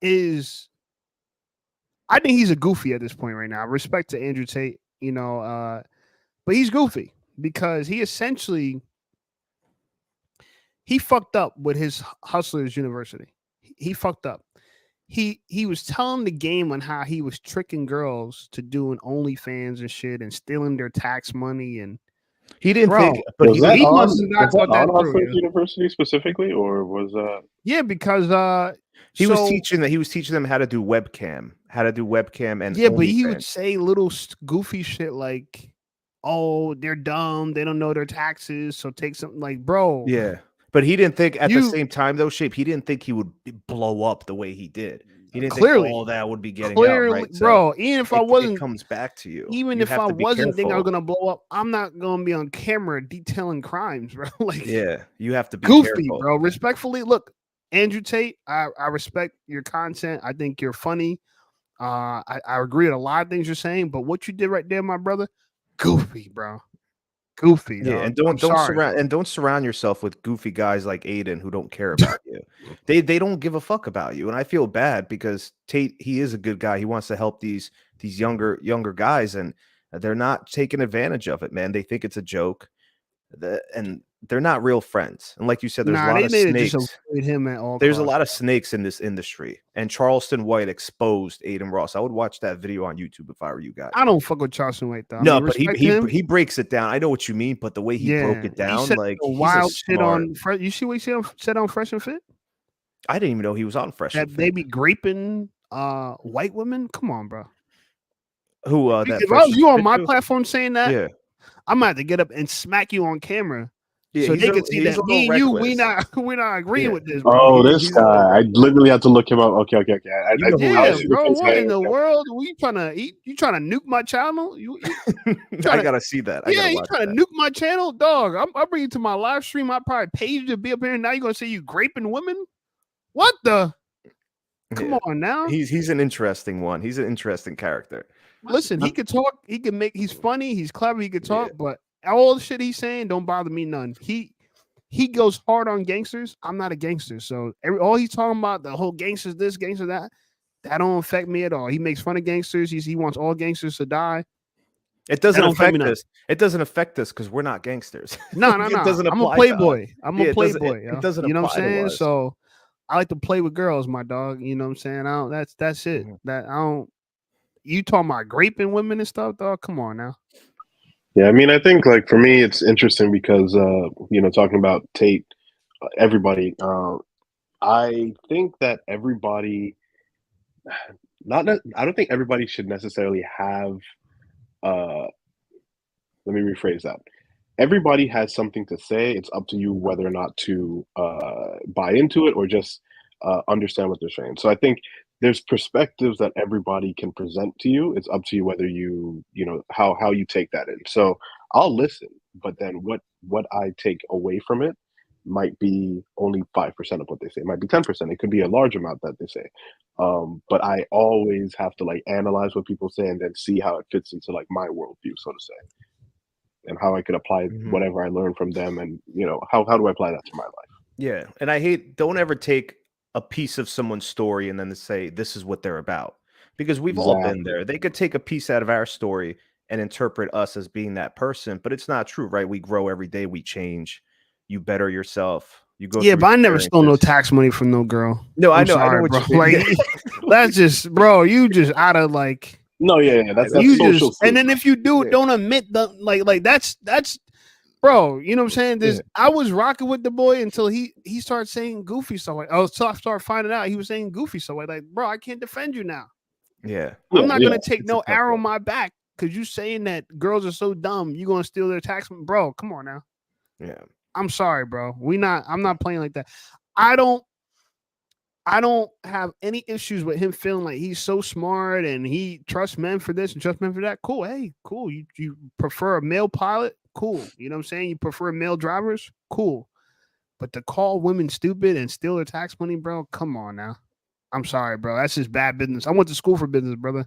is. I think he's a goofy at this point right now. Respect to Andrew Tate, but he's goofy because he essentially fucked up with his Hustlers University. He fucked up. He was telling the game on how he was tricking girls to doing OnlyFans and shit and stealing their tax money, and he didn't think. But he must have not thought that through. University specifically, or was that? Yeah, because he was teaching them how to do webcam, and but he would say little goofy shit like, "Oh, they're dumb. They don't know their taxes, so take something." Like, bro. Yeah. But he didn't think at the same time, though, Shape, he didn't think he would blow up the way he did. He didn't think all that would be getting out, right? Bro, even if I wasn't, it comes back to you. Even if I wasn't thinking I was gonna blow up, I'm not gonna be on camera detailing crimes, bro. Like, yeah, you have to be goofy, careful. Bro. Respectfully, look, Andrew Tate, I respect your content. I think you're funny. I agree with a lot of things you're saying, but what you did right there, my brother, goofy, bro. Goofy, yeah, and don't surround yourself with goofy guys like Aiden who don't care about you. They don't give a fuck about you, and I feel bad because Tate, he is a good guy. He wants to help these younger guys, and they're not taking advantage of it, man. They think it's a joke, and they're not real friends. And like you said, there's a lot of snakes. There's a lot of snakes in this industry. And Charleston White exposed Aiden Ross. I would watch that video on YouTube if I were you guys. I don't fuck with Charleston White though. No, but he breaks it down. I know what you mean, but the way he broke it down, like wild shit on. You see what he said on Fresh and Fit? I didn't even know he was on Fresh and Fit. They be graping white women. Come on, bro. Who? If I was you on my platform saying that, yeah, I'm gonna have to get up and smack you on camera. Yeah, so they can see that me and you, we're not agreeing with this. Bro. Oh, this guy! I literally had to look him up. Okay. Bro, what in the world? You trying to eat? You trying to nuke my channel? I gotta see that. You trying to nuke my channel, dog? I'll bring you to my live stream. I probably paid you to be up here. Now you're gonna say you graping women? What the? Come on now. He's an interesting one. He's an interesting character. Listen, he could talk. He's funny. He's clever. He could talk, but. All the shit he's saying don't bother me none. He goes hard on gangsters. I'm not a gangster, so all he's talking about, the whole gangsters this, gangster that don't affect me at all. He makes fun of gangsters. He wants all gangsters to die. It doesn't affect us. It doesn't affect us because we're not gangsters. No. I'm a playboy. It doesn't. You know what I'm saying? So I like to play with girls, my dog. You know what I'm saying? That's it. Mm-hmm. You talking about graping women and stuff, dog? Come on now. Yeah, I mean, I think like for me, it's interesting because talking about Tate, everybody. I think that everybody, I don't think everybody should necessarily have. Let me rephrase that. Everybody has something to say. It's up to you whether or not to buy into it or just understand what they're saying. So I think there's perspectives that everybody can present to you. It's up to you whether how you take that in. So I'll listen, but then what I take away from it might be only 5% of what they say. It might be 10%. It could be a large amount that they say. But I always have to like analyze what people say and then see how it fits into like my worldview, so to say, and how I could apply whatever I learned from them, and how do I apply that to my life? Yeah, and don't ever take a piece of someone's story and then say this is what they're about, because we've all been there. They could take a piece out of our story and interpret us as being that person, but it's not true, right? We grow every day, we change. You better yourself. You go. Yeah, but I never stole no tax money from no girl. No, I know. Sorry, I know what bro. you mean. Like, that's just, bro. You just out of like. No, yeah, that's you social. Just, and then if you do, don't admit the like that's, bro. You know what I'm saying? I was rocking with the boy until he started saying goofy stuff. Like, I started finding out he was saying goofy stuff. Like, bro, I can't defend you now. Yeah, I'm not gonna take no arrow on my back because you saying that girls are so dumb. You gonna steal their tax, bro? Come on now. Yeah. I'm sorry, bro. I'm not playing like that. I don't have any issues with him feeling like he's so smart and he trusts men for this and trusts men for that. Cool. Hey, cool. You prefer a male pilot? Cool. You know what I'm saying? You prefer male drivers? Cool. But to call women stupid and steal their tax money, bro, come on now. I'm sorry, bro. That's just bad business. I went to school for business, brother.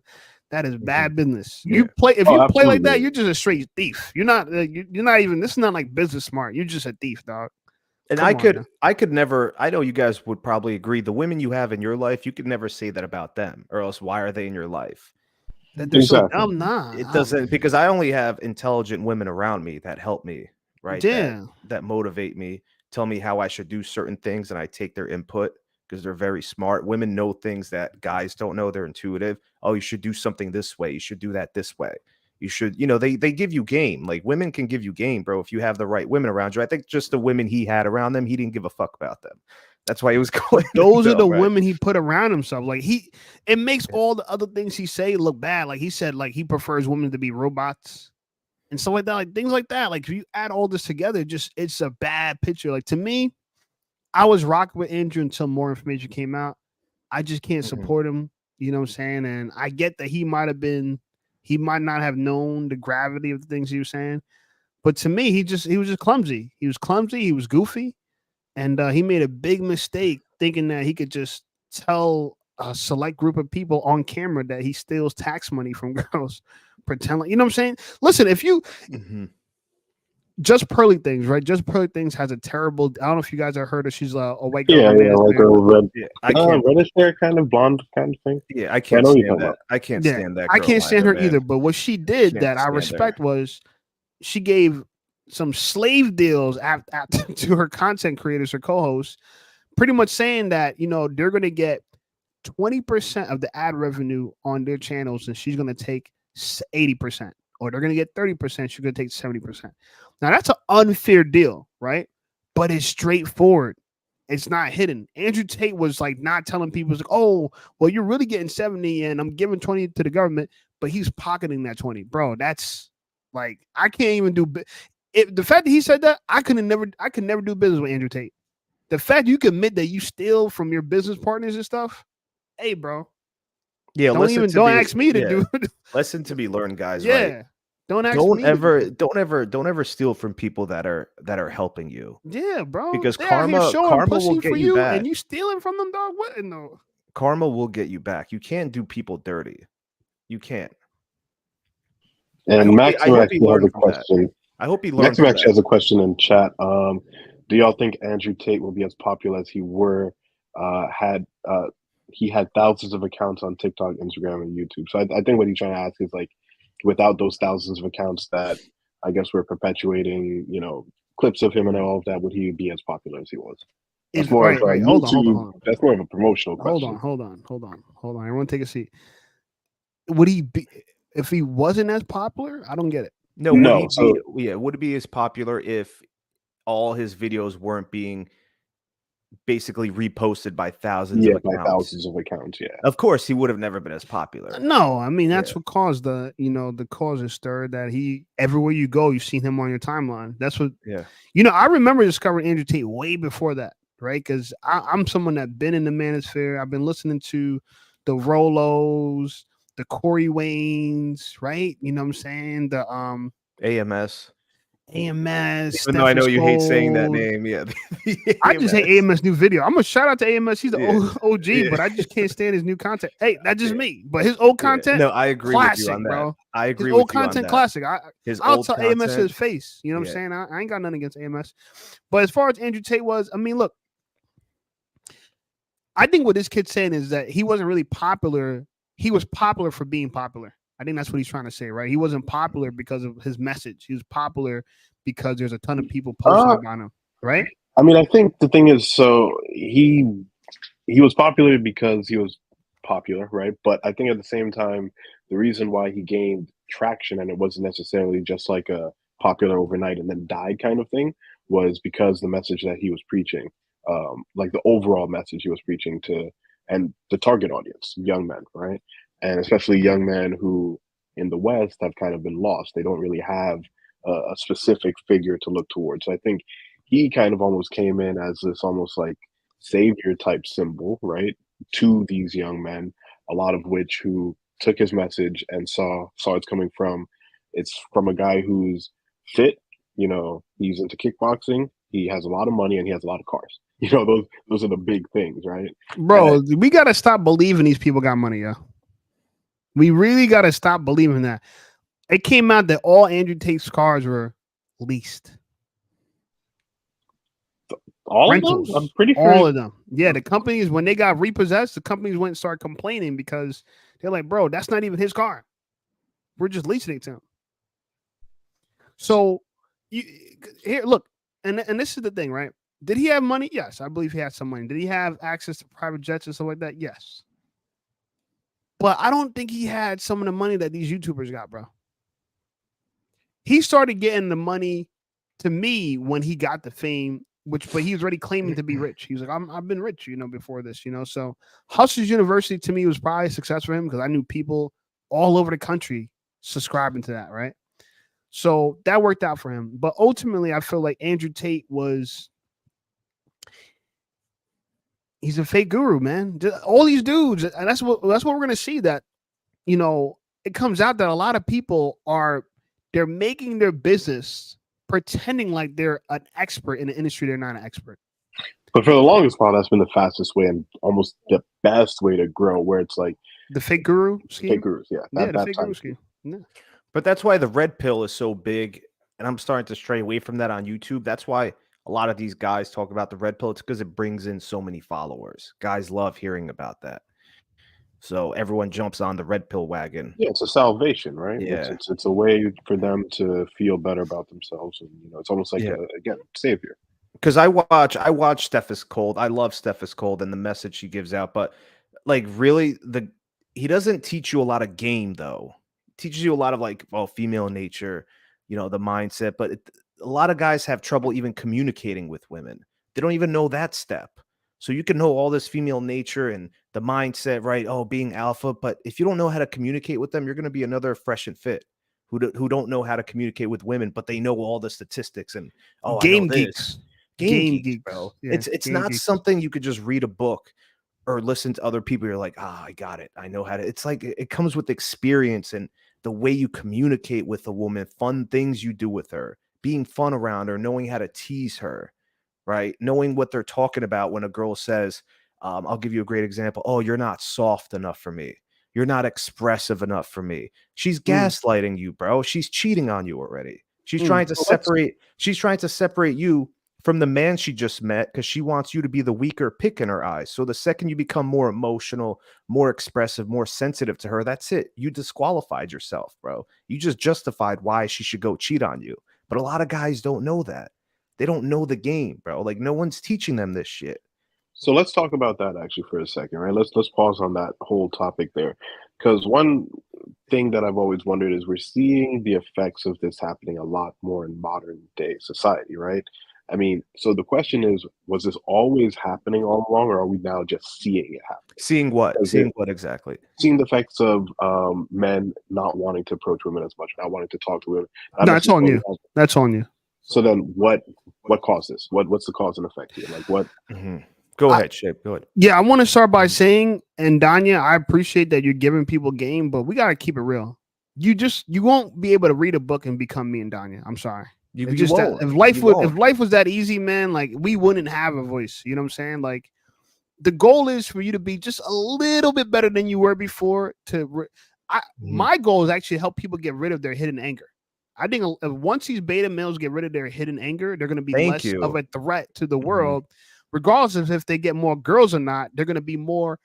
That is bad business. Yeah. You play like that, you're just a straight thief. You're not even. This is not like business smart. You're just a thief, dog. And I could never. I know you guys would probably agree. The women you have in your life, you could never say that about them, or else why are they in your life? That they're so dumb. Nah, it doesn't, because I only have intelligent women around me that help me, right? Yeah, that motivate me, tell me how I should do certain things, and I take their input. Because they're very smart. Women know things that guys don't know. They're intuitive. Oh, you should do something this way. You should do that this way. You should, they give you game. Like, women can give you game, bro, if you have the right women around you. I think just the women he had around them, he didn't give a fuck about them. That's why he was going. Those are the women he put around himself. Like, it makes all the other things he say look bad. Like, he said, like, he prefers women to be robots and stuff like that. Like, things like that. Like, if you add all this together, it's a bad picture. Like, to me, I was rocking with Andrew until more information came out. I just can't support him. You know what I'm saying? And I get that he might not have known the gravity of the things he was saying. But to me, he was just clumsy. He was clumsy. He was goofy. And he made a big mistake thinking that he could just tell a select group of people on camera that he steals tax money from girls. Pretend like, you know what I'm saying? Listen, if you... Just Pearly Things, right? Just Pearly Things has a terrible. I don't know if you guys have heard of. She's a white girl. Yeah, like a red, reddish hair, kind of blonde kind of thing. Yeah, I can't stand that. I can't stand that. I can't stand her either. But what she did that I respect was she gave some slave deals to her content creators, her co-hosts, pretty much saying that they're going to get 20% of the ad revenue on their channels, and she's going to take 80%. Or they're going to get 30%, she's going to take 70%. Now, that's an unfair deal, right? But it's straightforward. It's not hidden. Andrew Tate was like not telling people, like, oh, well, you're really getting 70 and I'm giving 20 to the government, but he's pocketing that 20. Bro, that's like, I can't even do the fact that he said that, I could never do business with Andrew Tate. The fact you can admit that you steal from your business partners and stuff, hey, bro. Yeah, don't ask me to do it. Lesson to be learned, guys. Yeah. Right? Don't ever steal from people that are helping you. Yeah, bro. Because karma will get you back. And you stealing from them, dog. What in the karma will get you back. You can't do people dirty. You can't. And Max actually has a question. I hope he learned. Max actually has a question in chat. Do y'all think Andrew Tate will be as popular as he had thousands of accounts on TikTok, Instagram, and YouTube? So I think what he's trying to ask is, like, without those thousands of accounts that I guess we're perpetuating, clips of him and all of that, would he be as popular as he was? That's more of a hold on. That's more of a promotional question. Hold on. Everyone take a seat. Would he be if he wasn't as popular? I don't get it. No. Would it be as popular if all his videos weren't being basically reposted by thousands of accounts? Yeah, of course he would have never been as popular. No, I mean that's what caused the cause and stir that he everywhere you go you've seen him on your timeline. That's what I remember discovering Andrew Tate way before that, right? Because I'm someone that been in the manosphere. I've been listening to the Rolos, the Corey Waynes, right? You know what I'm saying? The AMS. AMS, Even though I know you hate saying that Stethoscope. name, yeah. I just hate AMS new video. I'm gonna shout out to AMS. He's the OG, Yeah. but I just can't stand his new content. Hey, that's just me. But his old content, No, I agree with you classic, on that. bro. I His agree old with you on content, that. classic. His I'll old tell AMS to content, his face. You know what yeah. I'm saying? I ain't got nothing against AMS. But as far as Andrew Tate was, I mean, look, I think what this kid's saying is that he wasn't really popular. He was popular for being popular. I think that's what he's trying to say, right? He wasn't popular because of his message. He was popular because there's a ton of people posting about him, right? I mean, I think the thing is, so he was popular because he was popular, right? But I think at the same time, the reason why he gained traction and it wasn't necessarily just like a popular overnight and then died kind of thing was because the message that he was preaching, like the overall message he was preaching to, and the target audience, young men, right? And especially young men who in the West have kind of been lost. They don't really have a specific figure to look towards. So I think he kind of almost came in as this almost like savior type symbol, right, to these young men, a lot of which who took his message and saw it's from a guy who's fit, you know, he's into kickboxing, he has a lot of money and he has a lot of cars. You know, those are the big things, right? Bro, we gotta stop believing these people got money, yo. We really gotta stop believing that. It came out that all Andrew Tate's cars were leased. All Rentals, of them? I'm pretty sure all of them. Yeah, the companies, when they got repossessed, the companies went and started complaining because they're like, bro, that's not even his car. We're just leasing it to him. So here, look, and this is the thing, right? Did he have money? Yes, I believe he had some money. Did he have access to private jets and stuff like that? Yes. But I don't think he had some of the money that these YouTubers got, bro. He started getting the money to me when he got the fame, but he was already claiming to be rich. He was like, I've been rich, you know, before this, you know. So Hustlers University to me was probably a success for him because I knew people all over the country subscribing to that, right? So that worked out for him. But ultimately, I feel like Andrew Tate he's a fake guru, man. All these dudes, and that's what we're gonna see. That, you know, it comes out that a lot of people they're making their business pretending like they're an expert in an industry they're not an expert. But for the longest while, that's been the fastest way and almost the best way to grow, where it's like the fake guru scheme. Fake gurus, yeah. The fake guru scheme. Yeah. But that's why the red pill is so big, and I'm starting to stray away from that on YouTube. That's why a lot of these guys talk about the red pill. It's because it brings in so many followers. Guys love hearing about that. So everyone jumps on the red pill wagon. Yeah, it's a salvation, right? Yeah. It's a way for them to feel better about themselves, and you know, it's almost like again, savior. Because I watch Stethis Cold. I love Stethis Cold and the message she gives out, but like really, he doesn't teach you a lot of game though. He teaches you a lot of like, well, female nature, you know, the mindset. But a lot of guys have trouble even communicating with women. They don't even know that step. So you can know all this female nature and the mindset, right? Oh, being alpha, but if you don't know how to communicate with them, you're going to be another fresh and fit who don't know how to communicate with women, but they know all the statistics and game geeks. Game geeks, bro. Yeah, it's not geeks. Something you could just read a book or listen to other people. You're like, I got it. I know how to. It's like it comes with experience and the way you communicate with a woman, fun things you do with her, being fun around her, knowing how to tease her, right? Knowing what they're talking about when a girl says, I'll give you a great example. Oh, you're not soft enough for me. You're not expressive enough for me. She's gaslighting you, bro. She's cheating on you already. She's trying to separate. She's trying to separate you from the man she just met because she wants you to be the weaker pick in her eyes. So the second you become more emotional, more expressive, more sensitive to her, that's it. You disqualified yourself, bro. You just justified why she should go cheat on you. But a lot of guys don't know that. They don't know the game, bro. Like no one's teaching them this shit. So let's talk about that actually for a second, right? Let's pause on that whole topic there, because one thing that I've always wondered is we're seeing the effects of this happening a lot more in modern day society, right? I mean, so the question is, was this always happening all along, or are we now just seeing it happen? Seeing what? Seeing what exactly? Seeing the effects of men not wanting to approach women as much, not wanting to talk to women. No, that's on you. That's on you. So then what caused this? What's the cause and effect here? Like what? Go ahead, Shape. Go ahead. Yeah, I want to start by saying, and Danya, I appreciate that you're giving people game, but we got to keep it real. You won't be able to read a book and become me and Danya. I'm sorry. It's just that if life was that easy, man, like we wouldn't have a voice. You know what I'm saying? Like the goal is for you to be just a little bit better than you were before. My goal is actually to help people get rid of their hidden anger. I think once these beta males get rid of their hidden anger, they're going to be less of a threat to the world, regardless of if they get more girls or not. They're going to be more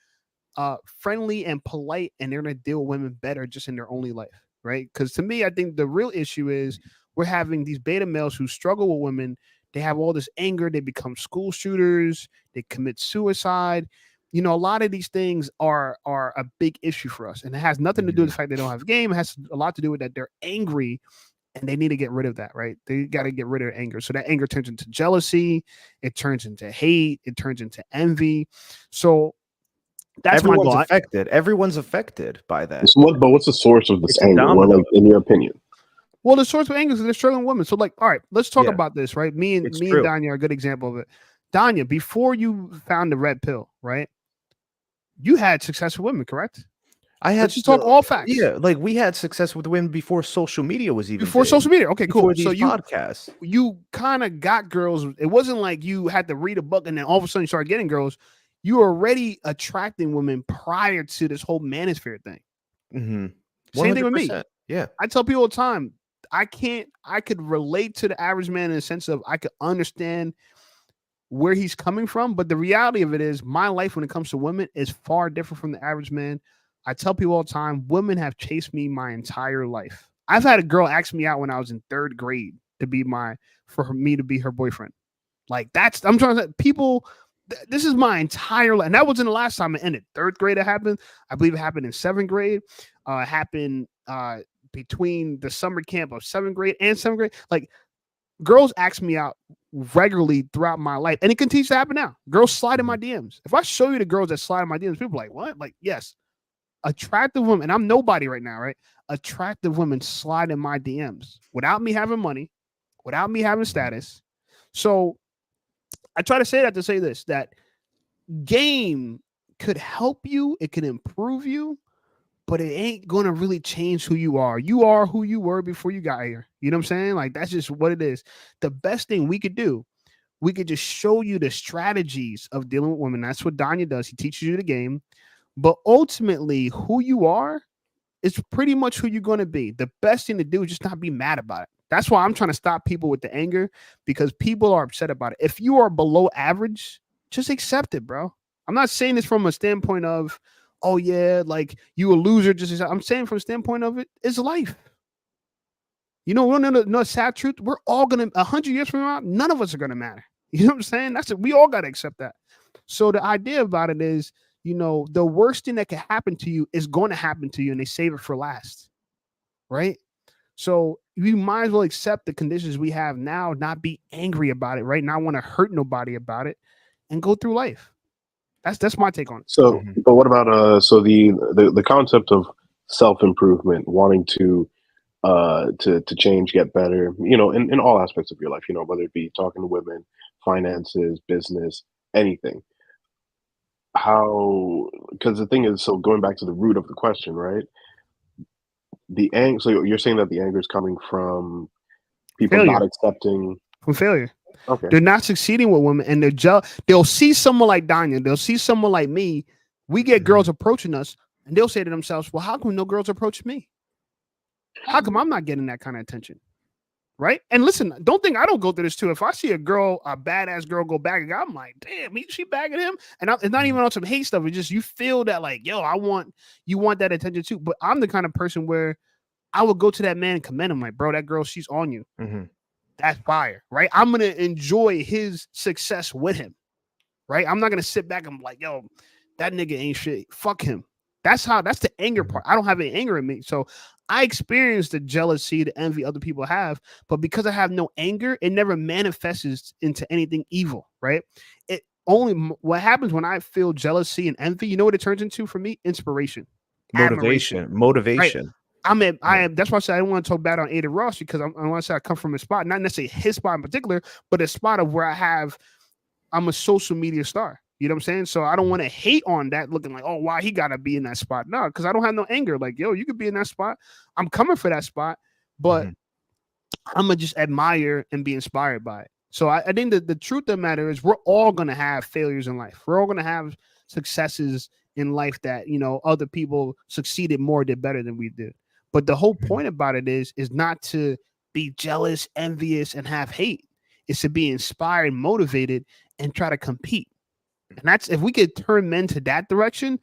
friendly and polite, and they're going to deal with women better just in their only life, right? Because to me, I think the real issue is we're having these beta males who struggle with women. They have all this anger. They become school shooters. They commit suicide. You know, a lot of these things are a big issue for us, and it has nothing to do with the fact they don't have game. It has a lot to do with that they're angry, and they need to get rid of that, right? They got to get rid of anger. So that anger turns into jealousy. It turns into hate. It turns into envy. So that's everyone's my affected. Everyone's affected by that. So but what's the source of this anger? Well, like, in your opinion? Well, the source of anger is they're struggling women. So, like, all right, let's talk about this, right? Me and Danya are a good example of it. Danya, before you found the red pill, right? You had success with women, correct? Let's just talk all facts. Yeah, like we had success with women before social media was even social media. Okay, cool. So podcasts, you kind of got girls. It wasn't like you had to read a book and then all of a sudden you started getting girls. You were already attracting women prior to this whole manosphere thing. Same thing with me. Yeah, I tell people all the time. I could relate to the average man in the sense of I could understand where he's coming from, but the reality of it is my life when it comes to women is far different from the average man. I tell people all the time, women have chased me my entire life. I've had a girl ask me out when I was in 3rd grade for me to be her boyfriend. Like I'm trying to say, people, this is my entire life. And that wasn't the last time it ended. 3rd grade it happened. I believe it happened in 7th grade. It happened between the summer camp of 7th grade and 7th grade. Like girls ask me out regularly throughout my life, and it continues to happen now. Girls slide in my DMs. If I show you the girls that slide in my DMs, people are like, what? Like, yes, attractive women, and I'm nobody right now, right? Attractive women slide in my DMs without me having money, without me having status. So I try to say that to say this, that game could help you, it can improve you, but it ain't going to really change who you are. You are who you were before you got here. You know what I'm saying? Like, that's just what it is. The best thing we could do, we could just show you the strategies of dealing with women. That's what Danya does. He teaches you the game. But ultimately, who you are is pretty much who you're going to be. The best thing to do is just not be mad about it. That's why I'm trying to stop people with the anger, because people are upset about it. If you are below average, just accept it, bro. I'm not saying this from a standpoint of, oh yeah, like you a loser. I'm saying from a standpoint of it's life. You know, we're no sad truth. We're all gonna 100 years from now, none of us are gonna matter. You know what I'm saying? That's it. We all gotta accept that. So the idea about it is, you know, the worst thing that can happen to you is going to happen to you, and they save it for last, right? So we might as well accept the conditions we have now, not be angry about it, right? Not want to hurt nobody about it, and go through life. That's my take on it. So, but what about so the concept of self-improvement, wanting to change, get better, you know, in all aspects of your life, you know, whether it be talking to women, finances, business, anything. How? Because the thing is, so going back to the root of the question, right? The anger. So you're saying that the anger is coming from people not accepting from failure. Okay. They're not succeeding with women, and they'll see someone like Danya, they'll see someone like me. We get girls approaching us, and they'll say to themselves, well, how come no girls approach me? How come I'm not getting that kind of attention? Right? And listen, don't think I don't go through this too. If I see a badass girl go back, I'm like, damn, she bagging him. And it's not even on some hate stuff. It's just you feel that like, yo, you want that attention too. But I'm the kind of person where I would go to that man and commend him, like, bro, that girl, she's on you. That's fire, right? I'm gonna enjoy his success with him, right? I'm not gonna sit back and be like, yo, that nigga ain't shit. Fuck him. That's the anger part. I don't have any anger in me. So I experience the jealousy, the envy other people have, but because I have no anger, it never manifests into anything evil, right? It only what happens when I feel jealousy and envy, you know what it turns into for me? Inspiration. Motivation. Right? That's why I said I didn't want to talk bad on Ada Ross because I want to say I come from a spot, not necessarily his spot in particular, but a spot of where I'm a social media star. You know what I'm saying? So I don't want to hate on that, looking like, oh, why he gotta be in that spot? No, because I don't have no anger. Like, yo, you could be in that spot. I'm coming for that spot, but I'm gonna just admire and be inspired by it. So I think that the truth of the matter is we're all gonna have failures in life. We're all gonna have successes in life that other people succeeded more, did better than we did. But the whole point about it is not to be jealous, envious, and have hate. It's to be inspired, motivated, and try to compete. And that's if we could turn men to that direction,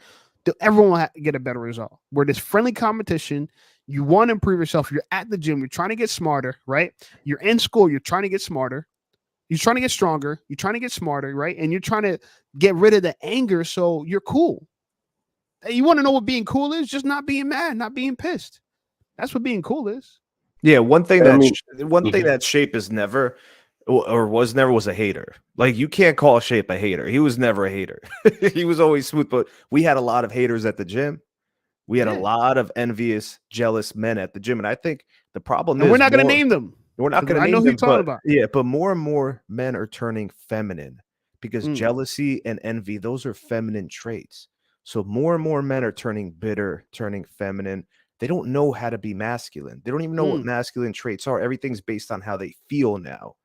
everyone will get a better result. Where there's friendly competition, you want to improve yourself. You're at the gym, you're trying to get smarter, right? You're in school, you're trying to get smarter. You're trying to get stronger. You're trying to get smarter, right? And you're trying to get rid of the anger so you're cool. You want to know what being cool is? Just not being mad, not being pissed. That's what being cool is. Yeah, one thing that Shape is never or was never was a hater. Like, you can't call Shape a hater. He was never a hater. He was always smooth, but we had a lot of haters at the gym. We had a lot of envious, jealous men at the gym, and I think the problem is we're not going to name them. We're not going to name them. I know who you're talking about. Yeah, but more and more men are turning feminine because jealousy and envy, those are feminine traits. So more and more men are turning bitter, turning feminine. They don't know how to be masculine. They don't even know what masculine traits are. Everything's based on how they feel now.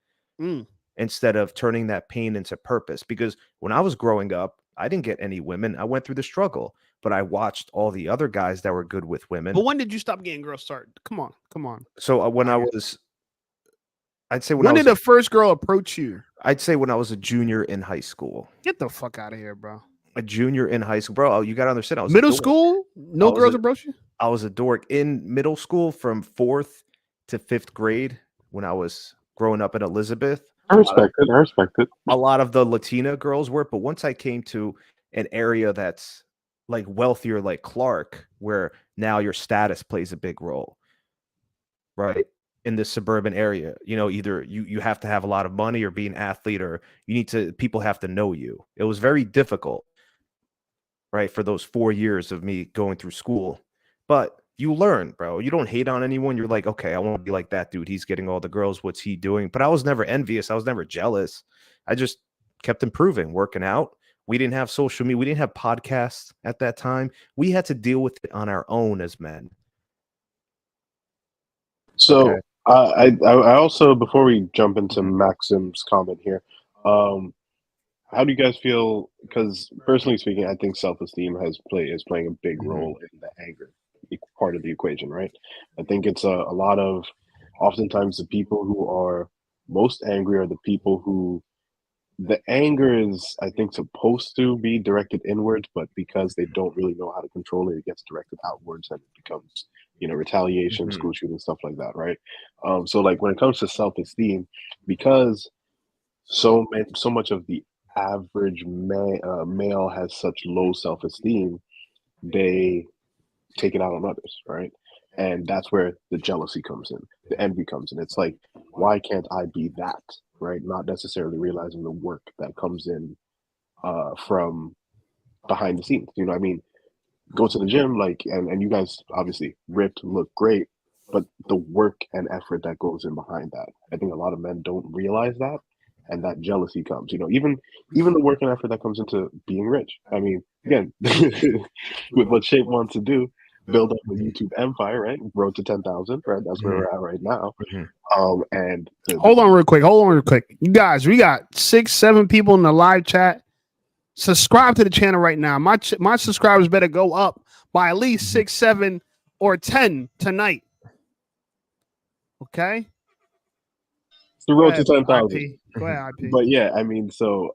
Instead of turning that pain into purpose. Because when I was growing up, I didn't get any women. I went through the struggle, but I watched all the other guys that were good with women. But when did you stop getting girls started? Come on. So I'd say when did the first girl approach you? I'd say when I was a junior in high school. Get the fuck out of here, bro. A junior in high school, bro. You gotta understand. I was middle school. No girls approach you. I was a dork in middle school from 4th to 5th grade when I was growing up in Elizabeth. I respect it. A lot of the Latina girls were, but once I came to an area that's like wealthier, like Clark, where now your status plays a big role, right? In this suburban area, either you have to have a lot of money or be an athlete, or people have to know you. It was very difficult, right? For those 4 years of me going through school, but you learn, bro. You don't hate on anyone. You're like, okay, I want to be like that dude. He's getting all the girls. What's he doing? But I was never envious. I was never jealous. I just kept improving, working out. We didn't have social media. We didn't have podcasts at that time. We had to deal with it on our own as men. So I also, before we jump into Maxim's comment here, how do you guys feel? Because personally speaking, I think self-esteem is playing a big role in the anger part of the equation, right? I think it's a lot of, oftentimes the people who are most angry are the people who the anger is, I think, supposed to be directed inwards, but because they don't really know how to control it, it gets directed outwards and it becomes, retaliation, school shooting, stuff like that, right? So like when it comes to self-esteem, because so much of the average male has such low self-esteem, they take it out on others, right? And that's where the jealousy comes in, the envy comes in. It's like, why can't I be that, right? Not necessarily realizing the work that comes in from behind the scenes. I mean, go to the gym, like, and you guys obviously ripped, look great, but the work and effort that goes in behind that, I think a lot of men don't realize that, and that jealousy comes. Even the work and effort that comes into being rich. I mean, again, with what Shape wants to do, build up a YouTube empire, right? Grow to 10,000, right? That's where we're at right now. And hold on real quick. You guys, we got 6-7 people in the live chat. Subscribe to the channel right now. My subscribers better go up by at least 6, 7, or 10 tonight. Okay. It's the road to 10,000. Go ahead, IP. But yeah, I mean, so,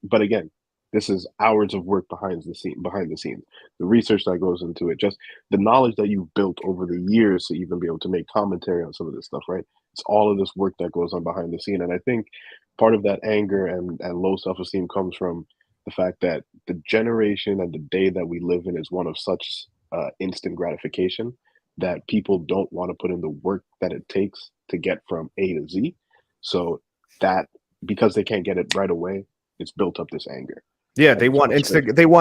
but again, this is hours of work behind the scenes, the research that goes into it, just the knowledge that you've built over the years to even be able to make commentary on some of this stuff, right? It's all of this work that goes on behind the scene. And I think part of that anger and low self-esteem comes from the fact that the generation and the day that we live in is one of such instant gratification that people don't want to put in the work that it takes to get from A to Z. So that, because they can't get it right away, it's built up this anger. Yeah, they want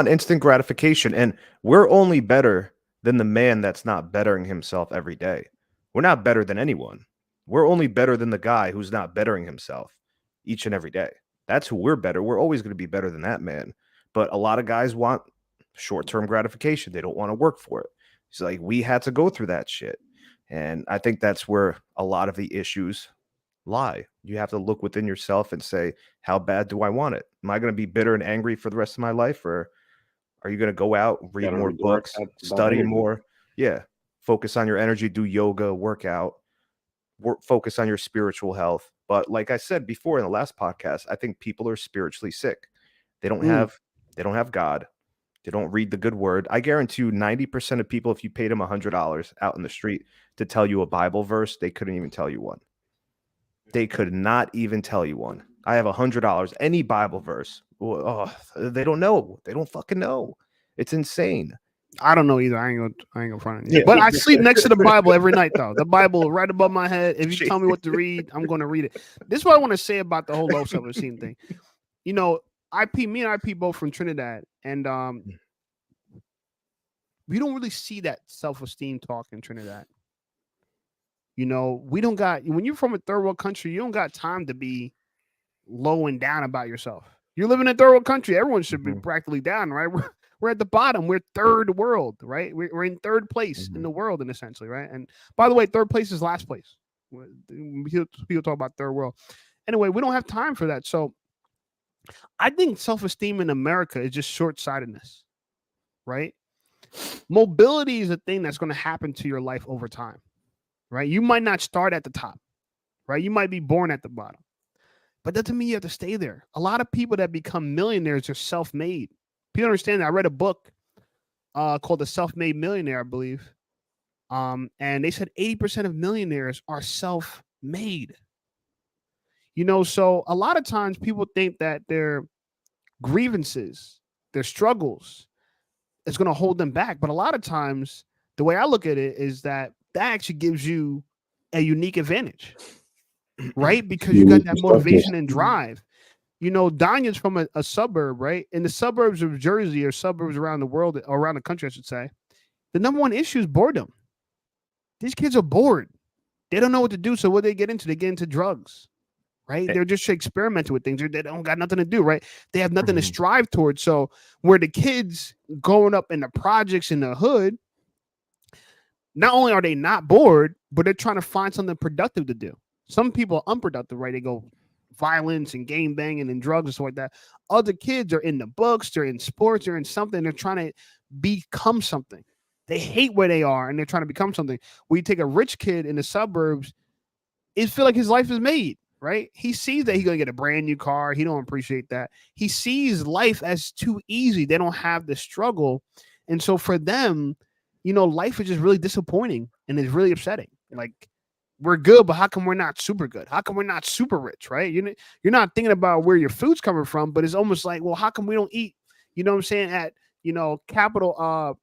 instant gratification, and we're only better than the man that's not bettering himself every day. We're not better than anyone. We're only better than the guy who's not bettering himself each and every day. That's who we're better. We're always going to be better than that man. But a lot of guys want short-term gratification. They don't want to work for it. It's like we had to go through that shit. And I think that's where a lot of the issues lie. You have to look within yourself and say, how bad do I want it? Am I going to be bitter and angry for the rest of my life? Or are you going to go out, read more books, study more? Yeah. Focus on your energy, do yoga, work out, focus on your spiritual health. But like I said before in the last podcast, I think people are spiritually sick. They don't have God. They don't read the good word. I guarantee you 90% of people, if you paid them $100 out in the street to tell you a Bible verse, they couldn't even tell you one. They could not even tell you one. I have $100, any Bible verse. Oh, they don't know. They don't fucking know. It's insane. I don't know either. I ain't gonna front on you. But I sleep next to the Bible every night, though. The Bible right above my head. If you tell me what to read, I'm gonna read it. This is what I want to say about the whole low self-esteem thing. You know, me and IP both from Trinidad, and we don't really see that self-esteem talk in Trinidad. You know, we don't got, when you're from a third world country, you don't got time to be low and down about yourself. You're living in a third world country. Everyone should be practically down, right? We're at the bottom. We're third world, right? We're in third place in the world, and essentially, right? And by the way, third place is last place. People talk about third world. Anyway, we don't have time for that. So I think self-esteem in America is just short-sightedness, right? Mobility is a thing that's going to happen to your life over time, right? You might not start at the top, right? You might be born at the bottom, but that doesn't mean you have to stay there. A lot of people that become millionaires are self-made. People understand that. I read a book called The Self-Made Millionaire, I believe. And they said 80% of millionaires are self-made. You know, so a lot of times people think that their grievances, their struggles is going to hold them back. But a lot of times the way I look at it is that actually gives you a unique advantage, right? Because you got that motivation and drive. You know, Danya's from a suburb, right? In the suburbs of Jersey or suburbs around the world, or around the country, I should say, the number one issue is boredom. These kids are bored. They don't know what to do. So what they get into? They get into drugs, right? They're just experimenting with things. They don't got nothing to do, right? They have nothing to strive towards. So where the kids growing up in the projects in the hood, not only are they not bored, but they're trying to find something productive to do. Some people are unproductive, right? They go violence and game banging and drugs and stuff like that. Other kids are in the books, they're in sports, they're in something, they're trying to become something. They hate where they are and they're trying to become something. When you take a rich kid in the suburbs, it feel like his life is made, right? He sees that he's gonna get a brand new car. He don't appreciate that. He sees life as too easy. They don't have the struggle. And so for them, you know, life is just really disappointing and it's really upsetting. Like, we're good, but how come we're not super good? How come we're not super rich, right? You're not thinking about where your food's coming from, but it's almost like, well, how come we don't eat, you know what I'm saying, at, you know, Capitol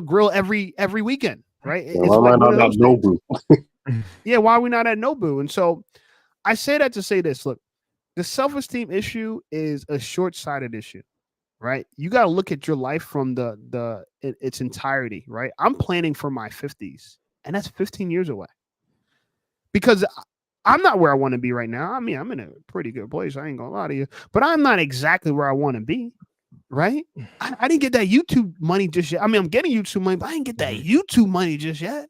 Grill every weekend, right? It's why am I not at Nobu? Yeah, why are we not at Nobu? And so I say that to say this. Look, the self-esteem issue is a short-sighted issue, right? You got to look at your life from its entirety, right? I'm planning for my 50s, and that's 15 years away. Because I'm not where I want to be right now. I mean, I'm in a pretty good place. I ain't gonna lie to you, but I'm not exactly where I want to be, right? I didn't get that YouTube money just yet. I mean, I'm getting YouTube money, but I didn't get that YouTube money just yet,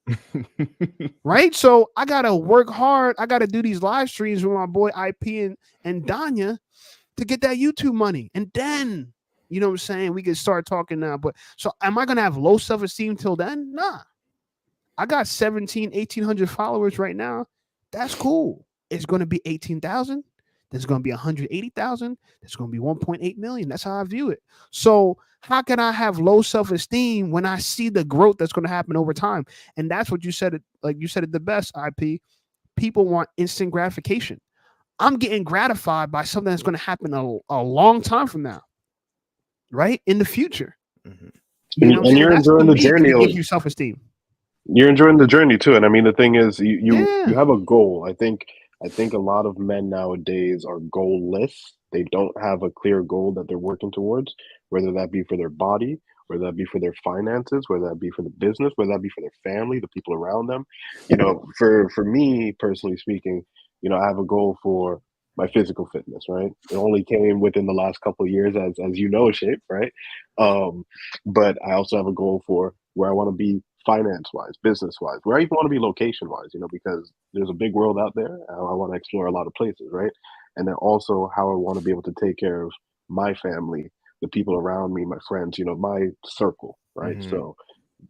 right? So I gotta work hard. I gotta do these live streams with my boy IP and Danya to get that YouTube money, and then, you know what I'm saying, we can start talking now. But so am I gonna have low self-esteem till then? Nah. I got 1,800 followers right now. That's cool. It's going to be 18,000. There's going to be 180,000. There's going to be 1.8 million. That's how I view it. So how can I have low self-esteem when I see the growth that's going to happen over time? And that's what you said. Like you said it the best, IP. People want instant gratification. I'm getting gratified by something that's going to happen a long time from now, right? In the future. Mm-hmm. You know, and you're enjoying the journey. Give you self-esteem. You're enjoying the journey too, and I mean the thing is, you have a goal. I think a lot of men nowadays are goalless. They don't have a clear goal that they're working towards, whether that be for their body whether that be for their finances, whether that be for the business, whether that be for their family, the people around them. For me personally speaking, I have a goal for my physical fitness, right? It only came within the last couple of years as shape, right? But I also have a goal for where I want to be finance wise, business wise, where I even want to be location wise, because there's a big world out there. I want to explore a lot of places, right? And then also how I want to be able to take care of my family, the people around me, my friends, my circle, right? Mhm. So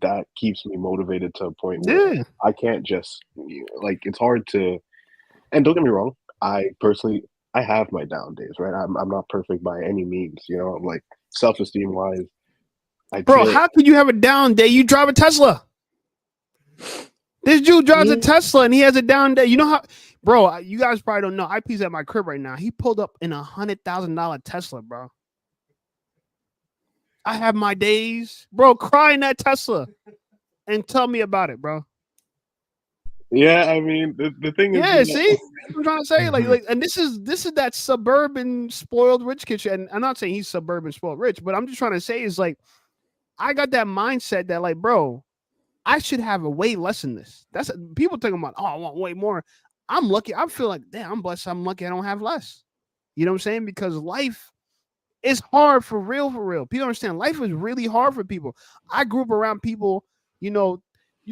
that keeps me motivated to a point where Yeah. I can't just it's hard to, and don't get me wrong, I personally I have my down days, right? I'm not perfect by any means, I'm like self-esteem wise. Bro, how can you have a down day? You drive a Tesla. This dude drives a Tesla and he has a down day. You know how, bro? You guys probably don't know. IP's at my crib right now. He pulled up in $100,000 Tesla, bro. I have my days, bro. Cry in that Tesla and tell me about it, bro. Yeah, I mean the thing is, yeah. See, I'm trying to say, like, and this is that suburban spoiled rich kid. And I'm not saying he's suburban spoiled rich, but I'm just trying to say is like, I got that mindset that like, bro, I should have a way less than this. That's people talking about. Oh, I want way more. I'm lucky. I feel like, damn, I'm blessed. I'm lucky. I don't have less. You know what I'm saying? Because life is hard for real. People understand life is really hard for people. I grew up around people. You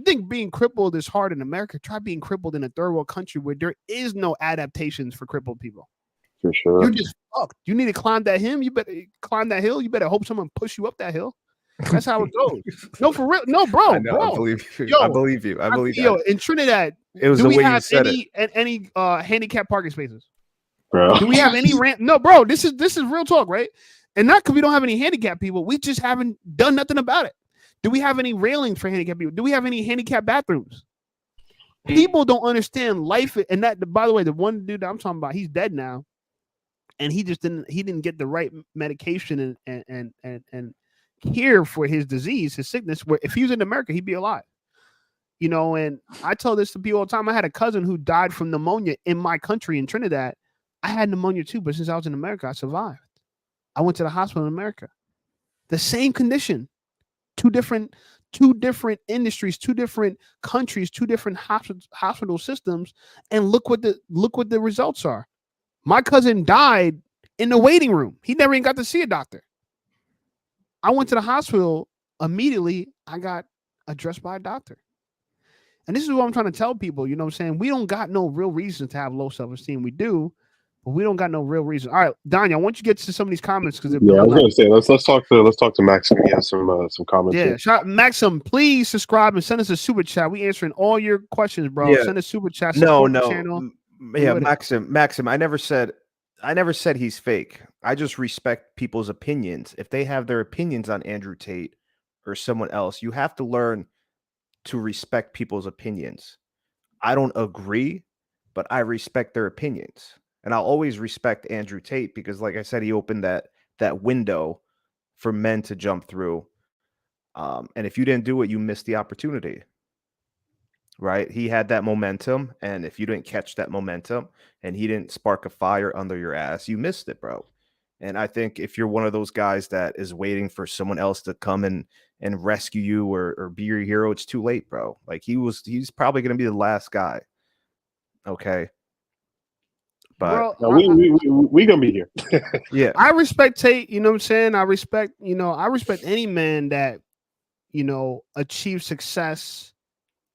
think being crippled is hard in America? Try being crippled in a third world country where there is no adaptations for crippled people. For sure. You're just fucked. You need to climb that hill. You better climb that hill. You better hope someone push you up that hill. That's how it goes. No, for real. No, bro. I know, bro. I believe you. Yo, I believe you. I believe yo, in Trinidad, it was do the we way you have said it. any handicap parking spaces? Bro. Do we have any ramp? No, bro. This is real talk, right? And not because we don't have any handicap people. We just haven't done nothing about it. Do we have any railings for handicap people? Do we have any handicap bathrooms? People don't understand life. And that, by the way, the one dude that I'm talking about, he's dead now. And he didn't get the right medication and care for his disease, his sickness, where if he was in America, he'd be alive. And I tell this to people all the time. I had a cousin who died from pneumonia in my country in Trinidad. I had pneumonia too, but since I was in America, I survived. I went to the hospital in America. The same condition. Two different industries, two different countries, two different hospital systems, and look what the results are. My cousin died in the waiting room. He never even got to see a doctor. I went to the hospital immediately. I got addressed by a doctor. And this is what I'm trying to tell people. You know what I'm saying? We don't got no real reason to have low self-esteem. We do, but we don't got no real reason. All right, Danya, I want you to get to some of these comments because I was gonna say let's talk to Maxim. He has some comments. Yeah, shout Maxim, please subscribe and send us a super chat. We answering all your questions, bro. Yeah. Send a super chat. Support the channel. Yeah, Maxim. I never said he's fake. I just respect people's opinions. If they have their opinions on Andrew Tate or someone else, you have to learn to respect people's opinions. I don't agree, but I respect their opinions. And I'll always respect Andrew Tate because, like I said, he opened that window for men to jump through. And if you didn't do it, you missed the opportunity. Right? He had that momentum. And if you didn't catch that momentum and he didn't spark a fire under your ass, you missed it, bro. And I think if you're one of those guys that is waiting for someone else to come and rescue you or be your hero, it's too late, bro. Like he's probably going to be the last guy. Okay. But bro, we gonna be here. Yeah. I respect Tate, you know what I'm saying? I respect any man that, achieves success,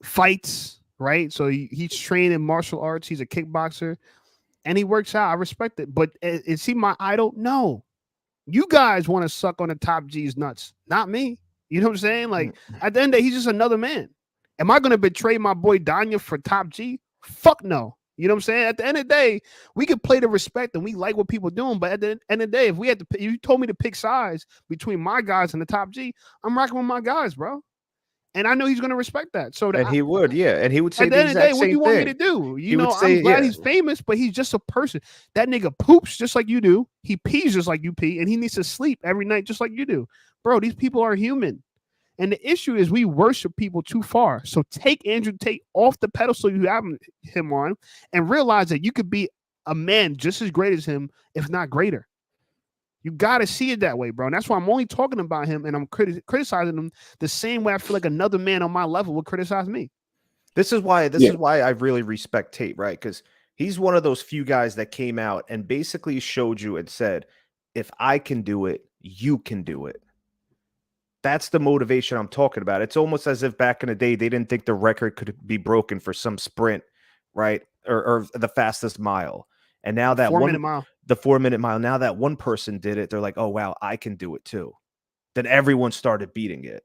fights, right? So he's trained in martial arts, he's a kickboxer, and he works out. I respect it. But is he my idol? No. You guys want to suck on the top G's nuts, not me. You know what I'm saying? Like at the end of the day, he's just another man. Am I gonna betray my boy Danya for top G? Fuck no. You know what I'm saying? At the end of the day, we could play the respect and we like what people doing. But at the end of the day, if you told me to pick sides between my guys and the top G, I'm rocking with my guys, bro. And I know he's gonna respect that. So he would, yeah. And he would say at the end of the day, what do you want me to do? I'm glad he's famous, but he's just a person. That nigga poops just like you do. He pees just like you pee, and he needs to sleep every night just like you do. Bro, these people are human. And the issue is we worship people too far. So take Andrew Tate off the pedestal you have him on and realize that you could be a man just as great as him, if not greater. You got to see it that way, bro. And that's why I'm only talking about him and I'm criticizing him the same way I feel like another man on my level would criticize me. This is why I really respect Tate, right? Because he's one of those few guys that came out and basically showed you and said, if I can do it, you can do it. That's the motivation I'm talking about. It's almost as if back in the day, they didn't think the record could be broken for some sprint, right? Or the fastest mile. And now that 4 minute mile, the 4 minute mile, now that one person did it, they're like, oh, wow, I can do it too. Then everyone started beating it.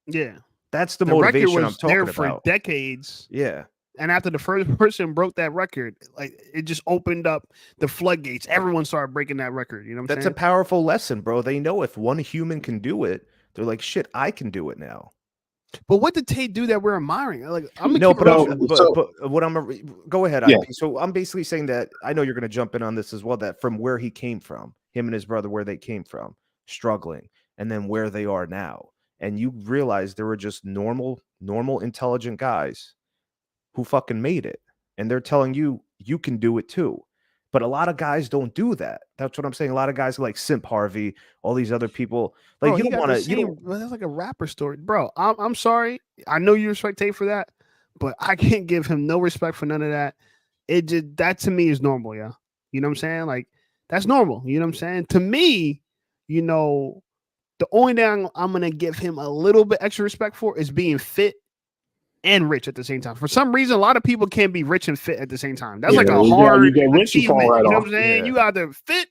Yeah. That's the motivation record I'm was talking there about. for decades. Yeah. And after the first person broke that record, like it just opened up the floodgates. Everyone started breaking that record. You know what I'm That's saying? a powerful lesson, bro. They know if one human can do it, they're like, shit, I can do it now. But what did Tate do that we're admiring? Like, I'm gonna No, keep it real. but what go ahead, Yeah. IP. So I'm basically saying that I know you're going to jump in on this as well. That from where he came from, him and his brother, where they came from, struggling, and then where they are now, and you realize they were just normal, intelligent guys who fucking made it, and they're telling you you can do it too. But a lot of guys don't do that. That's what I'm saying. A lot of guys like Simp Harvey, all these other people, like Bro, you he don't got want the to. You same. don't. Well, that's like a rapper story, bro. I'm sorry. I know you respect Tate for that, but I can't give him no respect for none of that. It just that to me is normal, yeah. You know what I'm saying? Like that's normal. You know what I'm saying? To me, you know, the only thing I'm gonna give him a little bit extra respect for is being fit and rich at the same time. For some reason, a lot of people can't be rich and fit at the same time. That's like a hard you get rich, you fall achievement. right You know off. what I'm saying? Yeah. You either fit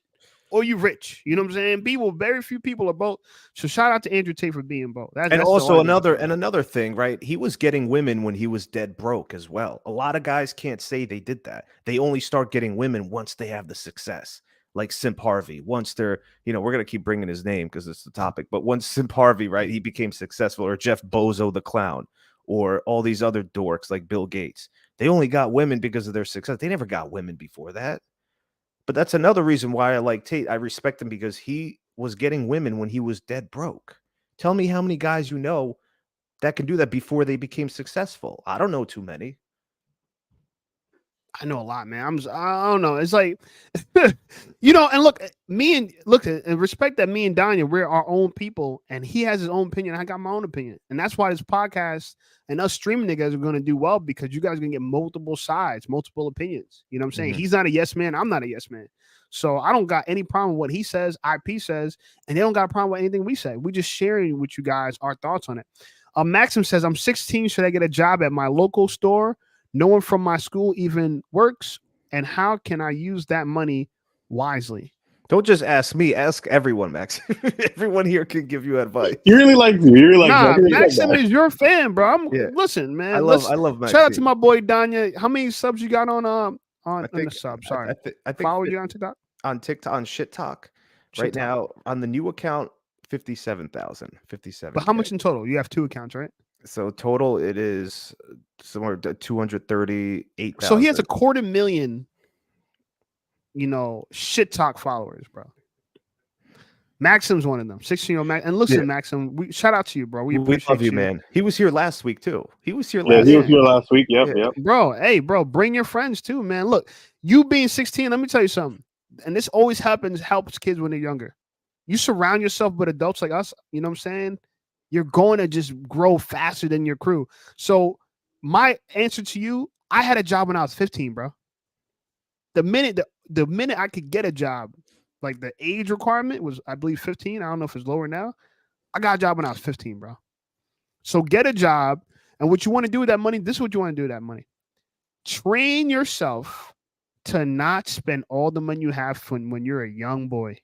or you rich. You know what I'm saying? Very few people are both. So shout out to Andrew Tate for being both. And also another thing, right? He was getting women when he was dead broke as well. A lot of guys can't say they did that. They only start getting women once they have the success. Like Simp Harvey, once they're, we're gonna keep bringing his name because it's the topic. But once Simp Harvey, right, he became successful, or Jeff Bozo the clown, or all these other dorks like Bill Gates. They only got women because of their success. They never got women before that. But that's another reason why I like Tate. I respect him because he was getting women when he was dead broke. Tell me how many guys you know that can do that before they became successful. I don't know too many. I know a lot, man. I don't know. It's like, and look, and respect that me and Danya, we're our own people, and he has his own opinion. I got my own opinion, and that's why this podcast and us streaming niggas are going to do well because you guys are going to get multiple sides, multiple opinions. You know what I'm saying? Mm-hmm. He's not a yes man. I'm not a yes man. So I don't got any problem with what he says, IP says, and they don't got a problem with anything we say. We just sharing with you guys our thoughts on it. Maxim says, I'm 16. Should I get a job at my local store? No one from my school even works. And how can I use that money wisely? Don't just ask me. Ask everyone, Max. Everyone here can give you advice. You really like Maxim is your fan, bro. Listen, man. I love Maxim. Shout out to my boy Danya. How many subs you got on the sub? Sorry, I think follow you on TikTok. On TikTok, on Shit Talk, right now on the new account, 57,000. 57. But how much in total? You have 2 accounts, right? So total, it is somewhere 238,000. So he has 250,000, Shit Talk followers, bro. Maxim's one of them, 16-year-old Max. And listen, Maxim, we shout out to you, bro. We love you, man. He was here last week too. He was here last week. Yep. Bro, bring your friends too, man. Look, you being 16, let me tell you something. And this always helps kids when they're younger. You surround yourself with adults like us, you know what I'm saying? You're going to just grow faster than your crew. So my answer to you, I had a job when I was 15, bro. The minute I could get a job, like the age requirement was, I believe, 15. I don't know if it's lower now. I got a job when I was 15, bro. So get a job. And what you want to do with that money, this is what you want to do with that money. Train yourself to not spend all the money you have when you're a young boy.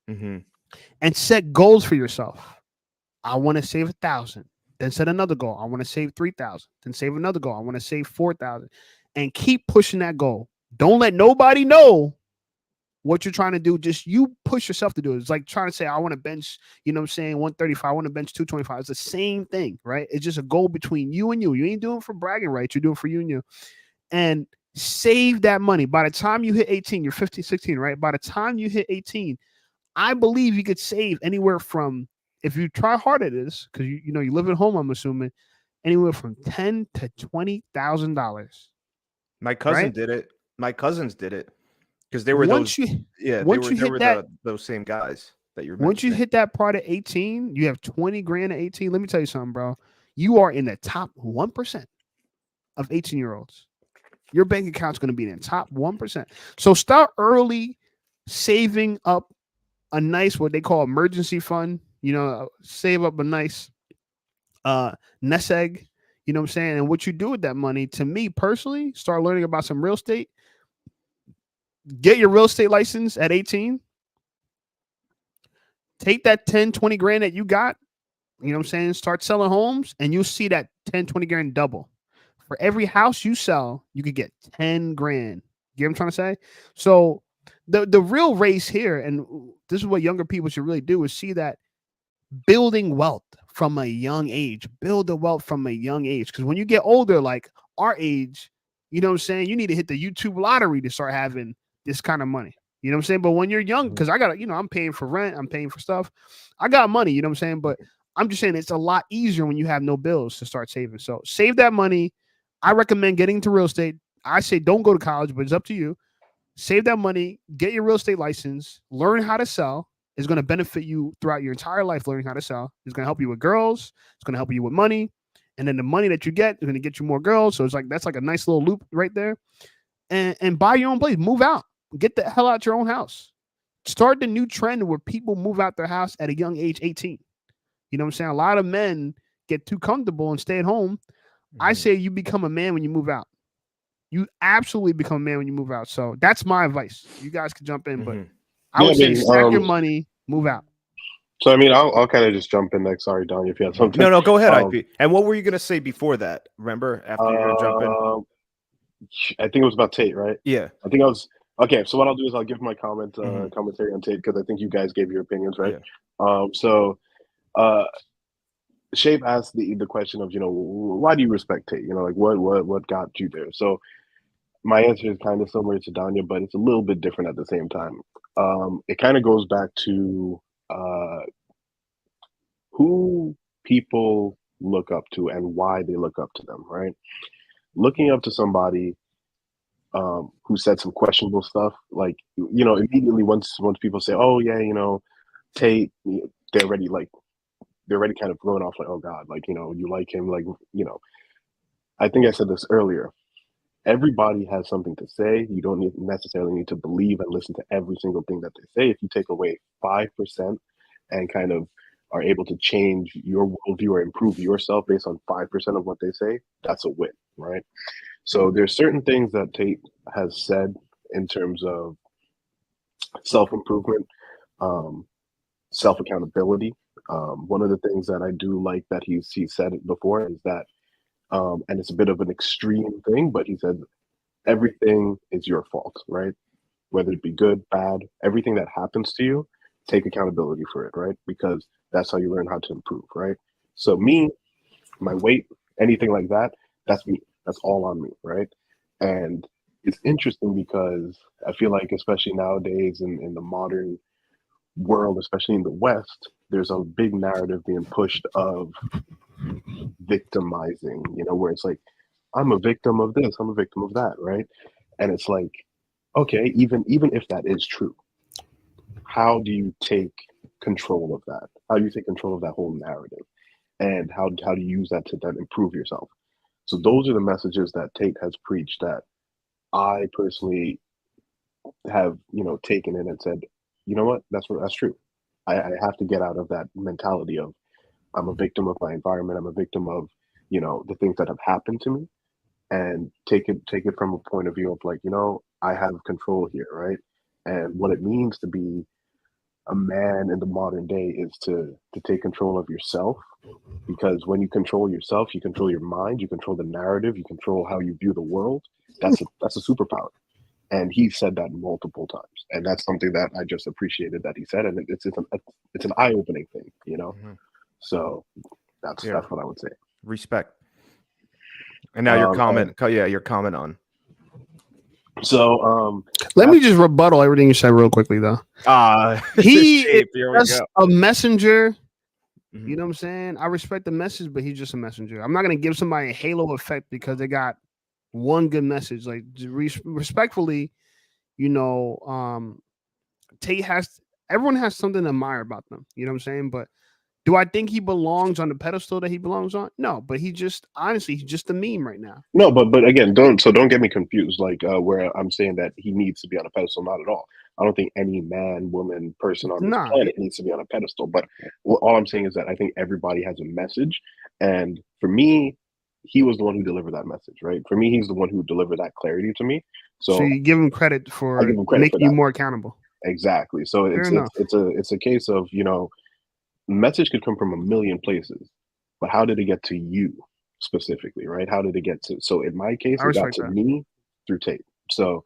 Mm-hmm. And set goals for yourself. I want to save 1,000. Then set another goal. I want to save 3,000. Then save another goal. I want to save 4,000. And keep pushing that goal. Don't let nobody know what you're trying to do. Just you push yourself to do it. It's like trying to say, I want to bench, 135. I want to bench 225. It's the same thing, right? It's just a goal between you and you. You ain't doing it for bragging rights. You're doing it for you and you. And save that money. By the time you hit 18, you're 15, 16, right? By the time you hit 18, I believe you could save anywhere from, if you try hard at this, because you live at home, I'm assuming, anywhere from $10,000 to $20,000. My cousin did it. My cousins did it because they were those same guys that you're Once you mentioning. hit that part at 18, you have 20 grand at 18. Let me tell you something, bro. You are in the top 1% of 18-year-olds. Your bank account's going to be in the top 1%. So start early saving up a nice, what they call emergency fund. Save up a nice nest egg. You know what I'm saying? And what you do with that money, to me personally, start learning about some real estate. Get your real estate license at 18. Take that 10, 20 grand that you got, you know what I'm saying? Start selling homes and you'll see that 10, 20 grand double. For every house you sell, you could get 10 grand. You get what I'm trying to say? So the real race here, and this is what younger people should really do, is see that building wealth from a young age. Build the wealth from a young age. Because when you get older, like our age, you know what I'm saying? You need to hit the YouTube lottery to start having this kind of money. You know what I'm saying? But when you're young, because I got to, I'm paying for rent, I'm paying for stuff. I got money, you know what I'm saying? But I'm just saying it's a lot easier when you have no bills to start saving. So save that money. I recommend getting into real estate. I say don't go to college, but it's up to you. Save that money, get your real estate license, learn how to sell. It's going to benefit you throughout your entire life learning how to sell. It's going to help you with girls. It's going to help you with money. And then the money that you get is going to get you more girls. So it's like that's like a nice little loop right there. And buy your own place. Move out. Get the hell out your own house. Start the new trend where people move out their house at a young age, 18. You know what I'm saying? A lot of men get too comfortable and stay at home. I say you become a man when you move out. You absolutely become a man when you move out. So that's my advice. You guys can jump in, but I would say stack your money, move out. So I mean, I'll kind of just jump in next. Sorry, Don, if you have something. No, go ahead, IP. And what were you gonna say before that? Remember, after you're gonna jump in? I think it was about Tate, right? Yeah. I think I was okay. So what I'll do is I'll give my commentary on Tate because I think you guys gave your opinions, right? Yeah. Shape asked the question of, why do you respect Tate? Like what got you there? So my answer is kind of similar to Danya, but it's a little bit different at the same time. It kind of goes back to who people look up to and why they look up to them, right? Looking up to somebody who said some questionable stuff, like, immediately once people say, oh yeah, Tate, they're already kind of going off like, oh God, like, you like him, like, I think I said this earlier. Everybody has something to say. You don't necessarily need to believe and listen to every single thing that they say. If you take away 5% and kind of are able to change your worldview or improve yourself based on 5% of what they say, that's a win, right? So there's certain things that Tate has said in terms of self-improvement, self-accountability. One of the things that I do like that he said it before is that, and it's a bit of an extreme thing, but he said, everything is your fault, right? Whether it be good, bad, everything that happens to you, take accountability for it, right? Because that's how you learn how to improve, right? So me, my weight, anything like that, that's me. That's all on me, right? And it's interesting because I feel like, especially nowadays in the modern world, especially in the West, there's a big narrative being pushed of victimizing, where it's like, I'm a victim of this, I'm a victim of that, right? And it's like, okay, even if that is true, how do you take control of that? How do you take control of that whole narrative? And how do you use that to then improve yourself? So those are the messages that Tate has preached that I personally have, taken in and said, you know what, that's true. I have to get out of that mentality of I'm a victim of my environment. I'm a victim of, the things that have happened to me, and take it from a point of view of like, I have control here, right? And what it means to be a man in the modern day is to take control of yourself, because when you control yourself, you control your mind, you control the narrative, you control how you view the world. That's a superpower. And he said that multiple times, and that's something that I just appreciated that he said, and it's an eye-opening thing, So that's what I would say. Respect. And now your comment on. So let me just rebuttal everything you said real quickly though. He is just a messenger. You know what I'm saying? I respect the message, but he's just a messenger. I'm not gonna give somebody a halo effect because they got one good message. Like respectfully, Tate has Everyone has something to admire about them. You know what I'm saying? But do I think he belongs on the pedestal that he belongs on? No, but he's just a meme right now. No, but again, don't get me confused. Like where I'm saying that he needs to be on a pedestal, not at all. I don't think any man, woman, person on this Nah, planet needs to be on a pedestal. But all I'm saying is that I think everybody has a message, and for me, he was the one who delivered that message, right? For me, he's the one who delivered that clarity to me. so So you give him credit I for give him credit for making you that. more accountable. Exactly. So Fair it's enough. it's a case of, message could come from a million places, but how did it get to you specifically, right? How did it get to? So in my case, I it got respect to that. me through Tate. So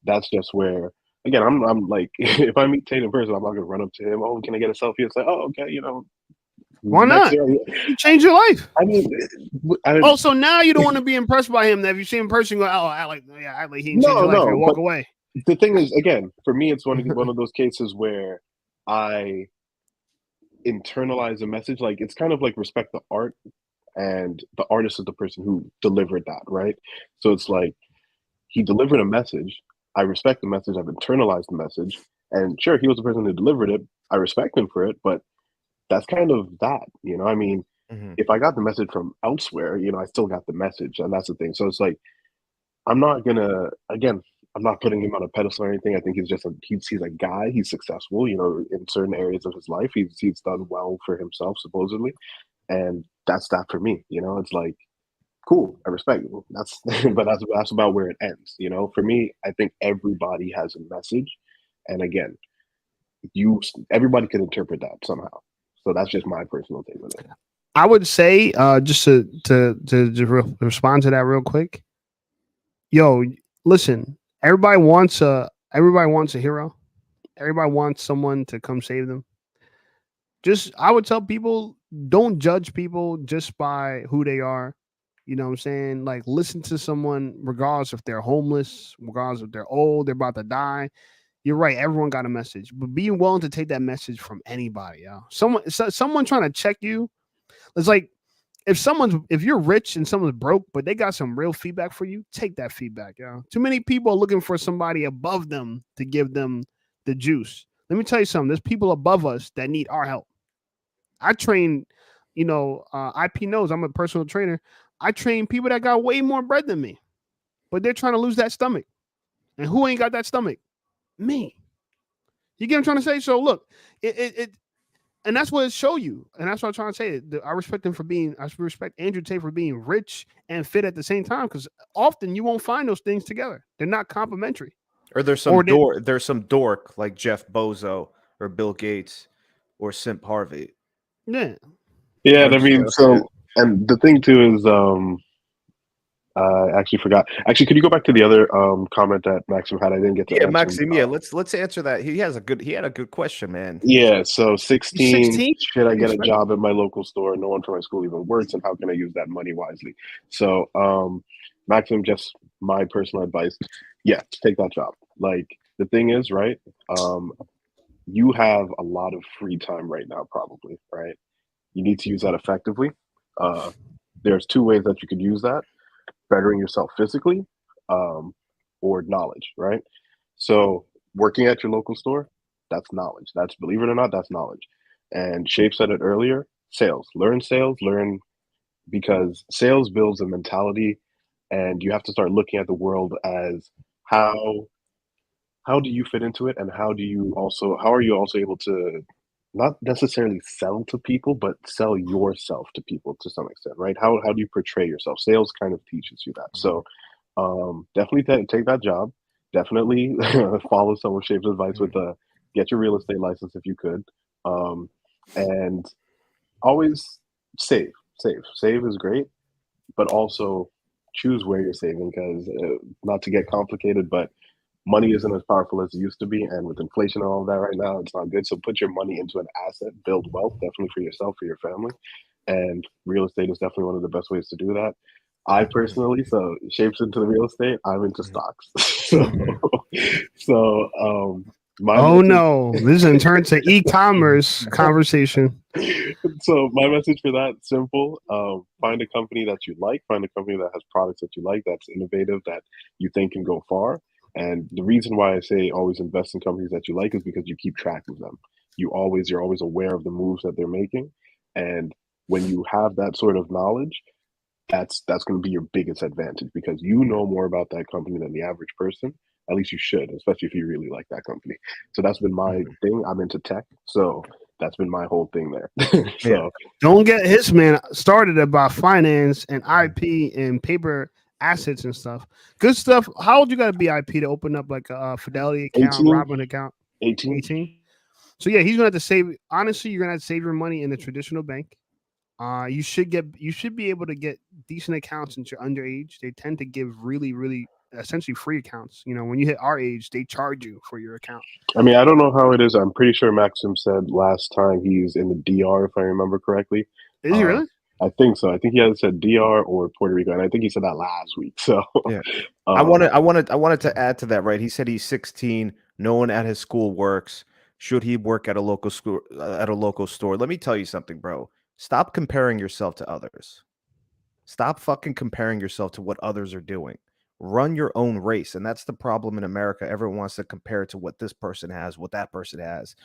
that's just where, again, I'm like, if I meet Tate in person, I'm not gonna run up to him. Oh, can I get a selfie? It's like, oh, okay, Why next not? year. You change your life. I mean, Also, now you don't want to be impressed by him. That if you see him in person, you go, "Oh, act like he didn't change your life," and walk but away. the thing is, again, for me, it's one of those cases where I internalize a message. Like it's kind of like respect the art, and the artist is the person who delivered that, right? So it's like he delivered a message. I respect the message. I've internalized the message, and sure, he was the person who delivered it. I respect him for it, but that's kind of that, I mean, Mhm. if I got the message from elsewhere, I still got the message, and that's the thing. So it's like I'm not gonna again. I'm not putting him on a pedestal or anything. I think he's just he's a guy. He's successful, in certain areas of his life. He's done well for himself, supposedly, and that's that for me. It's like cool. I respect you. That's but that's about where it ends. For me, I think everybody has a message, and again, everybody can interpret that somehow. So that's just my personal take with it. I would say, just to respond to that real quick. Yo, listen. Everybody wants a hero. Everybody wants someone to come save them. Just I would tell people, don't judge people just by who they are. You know what I'm saying? Like listen to someone regardless if they're homeless, regardless if they're old, they're about to die. You're right. Everyone got a message, but being willing to take that message from anybody, yo. Someone trying to check you. It's like if you're rich and someone's broke, but they got some real feedback for you, take that feedback, yo. Too many people are looking for somebody above them to give them the juice. Let me tell you something. There's people above us that need our help. I train, IP knows I'm a personal trainer. I train people that got way more bread than me, but they're trying to lose that stomach. And who ain't got that stomach? Me. You get what I'm trying to say? So look, it and that's what it show you. And that's what I'm trying to say. I respect I respect Andrew Tate for being rich and fit at the same time, because often you won't find those things together. They're not complementary. Or there's some dork like Jeff Bozo or Bill Gates or Simp Harvey. Yeah. Yeah, That's I mean, just it. so and the thing too is, I actually forgot. Actually, could you go back to the other comment that Maxim had? I didn't get to Yeah, answer. Maxime. Yeah, let's answer that. He had a good question, man. Yeah, so He's 16, 16. should I get a Respect. job at my local store? No one from my school even works, and how can I use that money wisely? So, Maxim, just my personal advice, yeah, take that job. Like the thing is, right? Um, you have a lot of free time right now, probably, right? You need to use that effectively. Uh, there's two ways that you could use that: bettering yourself physically, um, or knowledge, right? So working at your local store, that's knowledge. That's, believe it or not, that's knowledge. And Shape said it earlier, sales, learn, because sales builds a mentality, and you have to start looking at the world as how how do you fit into it, and how are you also able to not necessarily sell to people, but sell yourself to people to some extent, right? How do you portray yourself? Sales kind of teaches you that. So definitely take that job. Definitely follow some of Shape's advice with get your real estate license if you could, and always save. Save is great, but also choose where you're saving, because not to get complicated, but money isn't as powerful as it used to be, and with inflation and all of that right now, it's not good. So put your money into an asset, build wealth, definitely for yourself, for your family, and real estate is definitely one of the best ways to do that. I personally, so Shapes into the real estate, I'm into stocks. So my Oh message no, this is turn to e-commerce conversation. so my message for that, simple: find a company that you like, find a company that has products that you like, that's innovative, that you think can go far, And the reason why I say always invest in companies that you like is because you keep track of them. You're always aware of the moves that they're making. And when you have that sort of knowledge, that's going to be your biggest advantage because you know more about that company than the average person. At least you should, especially if you really like that company. So that's been my thing. I'm into tech, so that's been my whole thing there. So don't get his man started about finance and IP and paper assets and stuff. Good stuff. How old you got to be IP to open up like a Fidelity account, 18, Robin account? 18. 18. So yeah, he's gonna have to save. Honestly, you're gonna have to save your money in the traditional bank. You should be able to get decent accounts since you're underage. They tend to give really essentially free accounts. You know, when you hit our age, they charge you for your account. I mean, I don't know how it is. I'm pretty sure Maxim said last time he's in the DR, if I remember correctly. Is he really? I think so. I think he either said DR or Puerto Rico, and I think he said that last week. So yeah, I wanted to add to that. Right, he said he's 16. No one at his school works. Should he work at a local school at a local store? Let me tell you something, bro. Stop comparing yourself to others. Stop fucking comparing yourself to what others are doing. Run your own race. And that's the problem in America. Everyone wants to compare to what this person has, what that person has.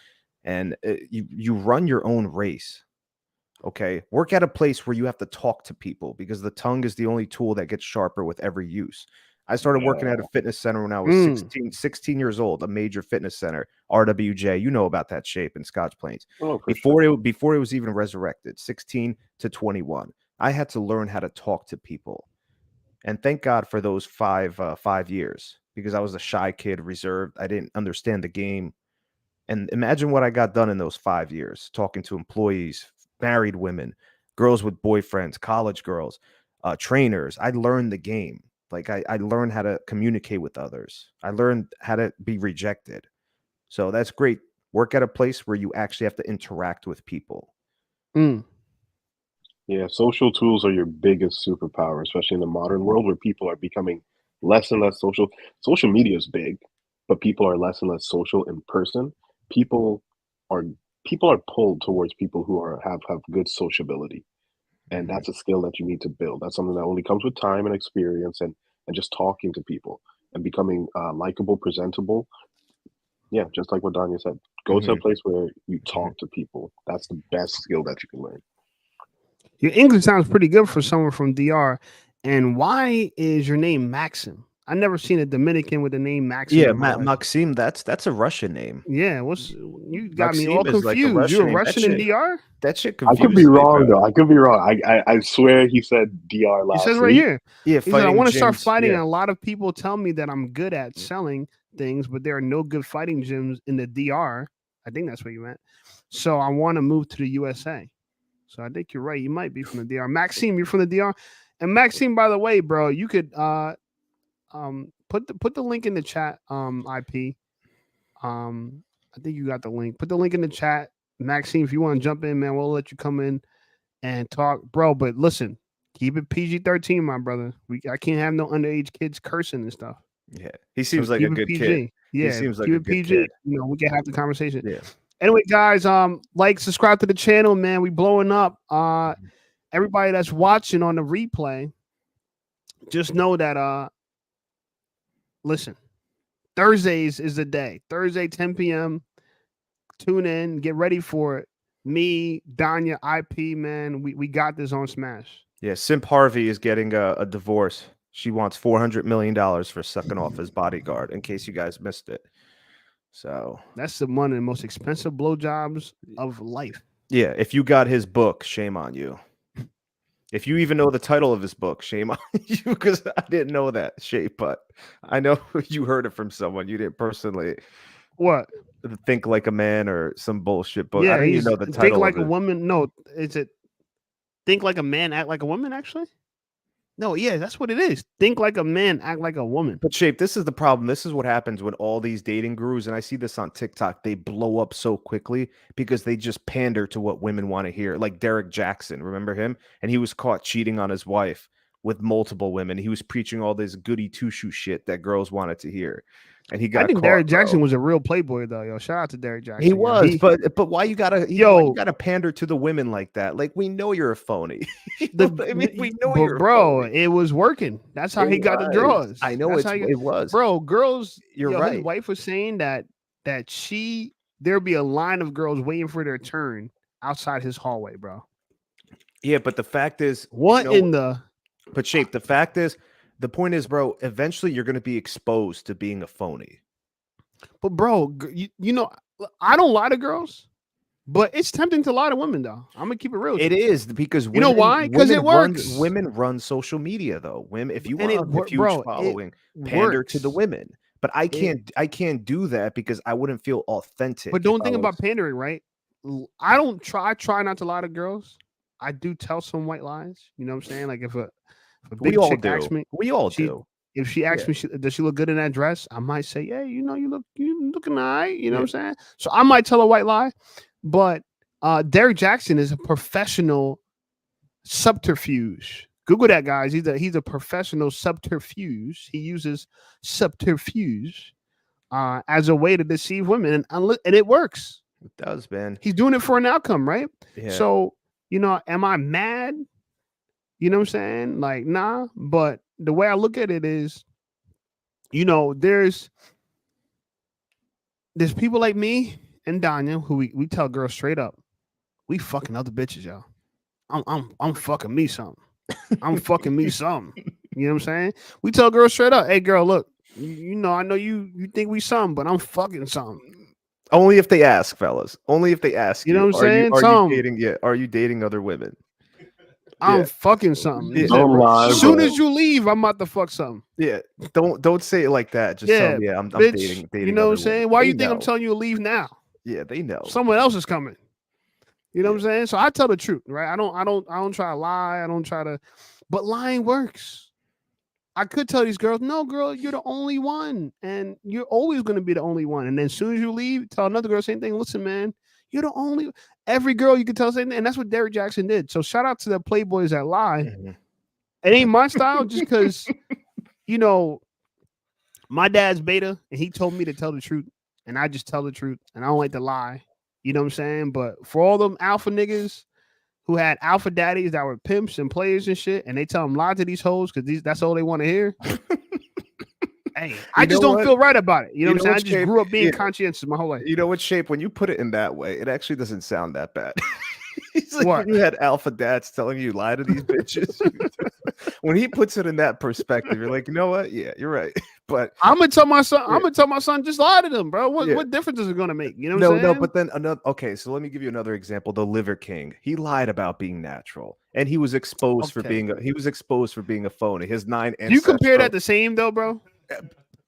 And you run your own race. Okay. Work at a place where you have to talk to people because the tongue is the only tool that gets sharper with every use. I started working at a fitness center when I was 16 years old, a major fitness center, RWJ. You know about that shape in Scotch Plains. Before it was even resurrected, 16 to 21. I had to learn how to talk to people. And thank God for those 5 years because I was a shy kid, reserved. I didn't understand the game. And imagine what I got done in those 5 years, talking to employees, married women, girls with boyfriends, college girls, trainers. I learned the game. Like I learned how to communicate with others. I learned how to be rejected. So that's great. Work at a place where you actually have to interact with people. Yeah, social tools are your biggest superpower, especially in the modern world where people are becoming less and less social. Social media is big, but people are less and less social in person. People are people are pulled towards people who have good sociability. And that's a skill that you need to build. That's something that only comes with time and experience and just talking to people and becoming likable, presentable. Yeah, just like what Danya said. Go to a place where you talk to people. That's the best skill that you can learn. Your English sounds pretty good for someone from DR. And why is your name Maxim? I never seen a Dominican with the name Maxim. Yeah, Maxim. That's a Russian name. Yeah, you got Maxim me all is like a confused. Russian You're a name. Russian in DR? That shit I confuses could be me, wrong bro. though. I could be wrong. I swear he said DR He last says right week. here. Yeah, he said, I want to start gyms, fighting. yeah. And a lot of people tell me that I'm good at selling things, but there are no good fighting gyms in the DR. I think that's what you meant. So I want to move to the USA. So I think you're right. You might be from the DR. Maxime, you're from the DR. And Maxime, by the way, bro, you could put the link in the chat, IP. I think you got the link. Put the link in the chat. Maxime, if you want to jump in, man, we'll let you come in and talk, bro. But listen, keep it PG-13, my brother. I can't have no underage kids cursing and stuff. Yeah, he seems like a good PG. kid. Yeah, he seems like keep a it good PG. kid. You know, we can have the conversation. Yeah. Anyway, guys, like, subscribe to the channel, man. We blowing up. Everybody that's watching on the replay, just know that listen, Thursdays is the day. Thursday, 10 p.m. Tune in, get ready for it. Me, Danya, IP, man, we got this on Smash. Yeah, Simp Harvey is getting a divorce. She wants $400 million for sucking off his bodyguard, in case you guys missed it. So that's one of the most expensive blowjobs of life. Yeah, if you got his book, shame on you. If you even know the title of his book, shame on you, because I didn't know that shape, but I know you heard it from someone. You didn't personally. What? Think Like a Man or some bullshit book. Yeah, I didn't even know the title. Think Like of a it. Woman. No, is it Think Like a Man, Act Like a Woman, actually? No, yeah, that's what it is. Think like a man, act like a woman. But Shape, this is the problem. This is what happens when all these dating gurus, and I see this on TikTok, they blow up so quickly because they just pander to what women want to hear. Like Derek Jackson, remember him? And he was caught cheating on his wife with multiple women. He was preaching all this goody two-shoe shit that girls wanted to hear. and he got I think caught, Derrick Jackson bro. was a real playboy though, yo. Shout out to Derrick Jackson. He yo. was, but why you gotta why Yo. you gotta pander to the women like that? Like we know you're a phony. I mean, we know but you're bro, a phony. it was working. That's how It he got the was. draws. I know That's how it was. Bro, girls. You're His right. wife was saying that there'd be a line of girls waiting for their turn outside his hallway, bro. Yeah, but the fact is, What in the? But Shape, the fact is, the point is, bro, eventually you're going to be exposed to being a phony. But bro, you know, I don't lie to girls, but it's tempting to lie to women, though. I'm gonna keep it real. It is because women, you know why? Because it works. Women run social media, though. Women, if you And want a huge following, pander to the women. But I can't do that because I wouldn't feel authentic. But don't think about pandering, right? I try not to lie to girls. I do tell some white lies. You know what I'm saying? Like if a big chick asks me, we all do. If she asks me, does she look good in that dress? I might say, yeah, you know, you looking all right. You know what I'm saying? So I might tell a white lie. But Derrick Jackson is a professional subterfuge. Google that, guys. He's a professional subterfuge. He uses subterfuge as a way to deceive women, and it works. It does, man. He's doing it for an outcome, right? Yeah. So, you know, am I mad? You know what I'm saying? Like, nah. But the way I look at it is, you know, there's people like me and Danya who we tell girls straight up, we fucking other bitches, y'all. I'm fucking me something. I'm fucking me something. You know what I'm saying? We tell girls straight up, hey girl, look, you know, I know you think we something, but I'm fucking something. Only if they ask, fellas. Only if they ask. You know what I'm saying? Are you dating? Yeah. Are you dating other women? I'm fucking something. Yeah. Don't lie, as soon as you leave, I'm about to fuck something. Yeah. Don't say it like that. Just tell them, I'm dating. You know what I'm saying? Why do you think I'm telling you to leave now? Yeah, they know. Someone else is coming. You know what I'm saying? So I tell the truth, right? I don't try to lie. I don't try to, but lying works. I could tell these girls, no, girl, you're the only one, and you're always going to be the only one. And then as soon as you leave, tell another girl same thing. Listen, man, you're the only. Every girl you can tell same thing, and that's what Derrick Jackson did. So shout out to the playboys that lie. Mm-hmm. It ain't my style, just because, you know, my dad's beta, and he told me to tell the truth, and I just tell the truth, and I don't like to lie. You know what I'm saying? But for all them alpha niggas who had alpha daddies that were pimps and players and shit, and they tell them lie to these hoes because that's all they want to hear. Hey, I just don't feel right about it. You know what I'm saying? I just grew up being conscientious my whole life. You know what, Shape? When you put it in that way, it actually doesn't sound that bad. He's like, what? You had alpha dads telling you lie to these bitches. When he puts it in that perspective, you're like, you know what? Yeah, you're right. But I'm gonna tell my son, just lie to them, bro. What difference is it gonna make? You know what I'm saying? No, but then another. Okay, so let me give you another example. The Liver King. He lied about being natural, and he was exposed for being a phony. His 9 ancestral. You compare that the same though, bro?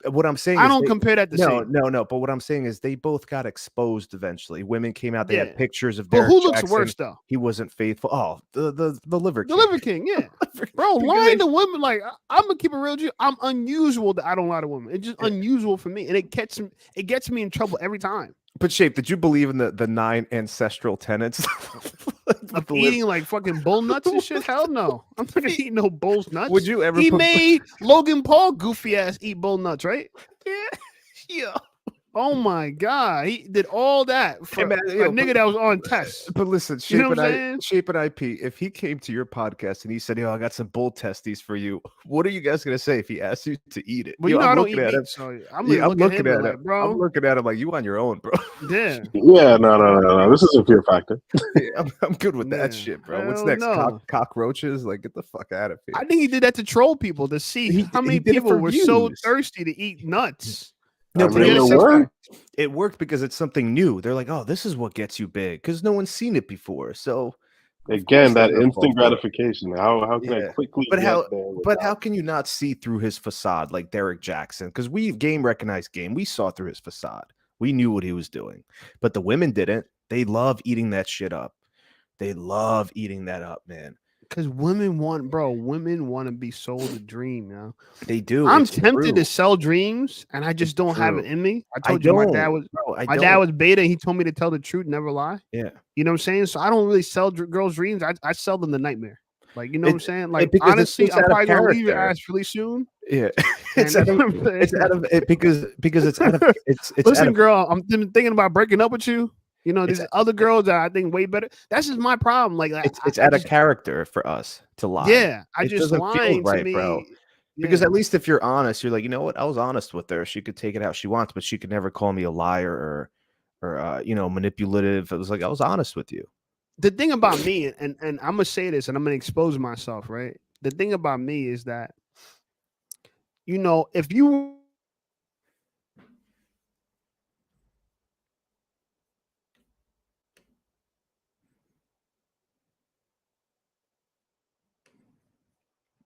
What I'm saying, I don't compare that to same. No. But what I'm saying is they both got exposed eventually. Women came out. They had pictures of. But who looks worse though? He wasn't faithful. Oh, the Liver King. The Liver King, yeah, bro. Lying to women, like I'm gonna keep it real. I'm unusual that I don't lie to women. It's just unusual for me, and it gets me in trouble every time. But Shape, did you believe in the 9 ancestral tenets of eating like fucking bull nuts and shit? Hell no, I'm not gonna eat no bull's nuts. Would you ever? He made Logan Paul goofy ass eat bull nuts, right? Yeah. Oh my god, he did all that for a nigga that was on test. But listen, Shape and IP, if he came to your podcast and he said, "Yo, I got some bull testes for you," what are you guys gonna say if he asked you to eat it? Well, you know, I don't eat meat, so I'm looking at him, bro. I'm looking at him like, you on your own, bro. Yeah. Yeah, no. This is a fear factor. Yeah, I'm good with that shit, bro. What's next? Cockroaches? Like, get the fuck out of here. I think he did that to troll people to see how many people were so thirsty to eat nuts. No, but it worked because it's something new. They're like, oh, this is what gets you big because no one's seen it before. So again, that instant gratification. How can I quickly? But how can you not see through his facade like Derrick Jackson? Because we recognized game. We saw through his facade. We knew what he was doing, but the women didn't. They love eating that shit up. They love eating that up, man. Because women want to be sold a dream, you know? They do. I'm tempted to sell dreams, and I just don't have it in me. I told you my dad was beta, and he told me to tell the truth, never lie. Yeah. You know what I'm saying? So I don't really sell girls' dreams. I sell them the nightmare. Like, you know what I'm saying? Like, honestly, I'm probably going to leave your ass really soon. Yeah, And it's out of it because it's out of it's out listen, of girl, I'm thinking about breaking up with you. You know, it's there's other girls that I think way better. That's just my problem. Like it's I out of just character for us to lie. yeah, I It just doesn't feel lying to right, bro. me. Because Yeah. at least if you're honest, you're like, you know what? I was honest with her. She could take it how she wants, but she could never call me a liar or manipulative. It was like I was honest with you. The thing about me, and I'm gonna say this, and I'm gonna expose myself, right? The thing about me is that, if you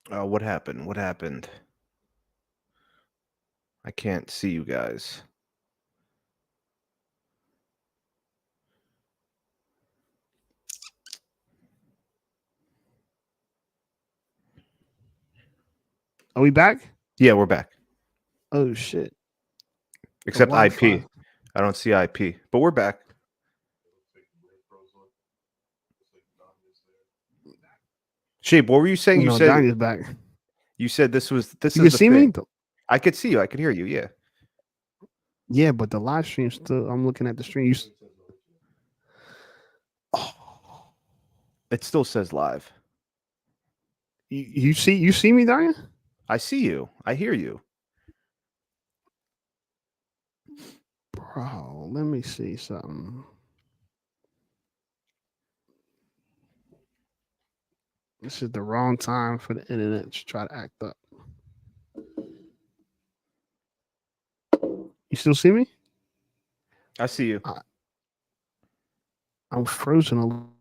What happened? What happened? I can't see you guys. are we back? Yeah, we're back. Oh shit. The Except Wi-Fi. IP. I don't see IP, but we're back. Shape, what were you saying? No, Donnie's back. You said this You is can the see thing. me? I could see you. I could hear you. Yeah. Yeah, but the live stream still. I'm looking at the stream. It still says live. You see me, Donnie? I see you. I hear you. Bro, let me see something. This is the wrong time for the internet to try to act up. You still see me? I see you. I'm frozen a little.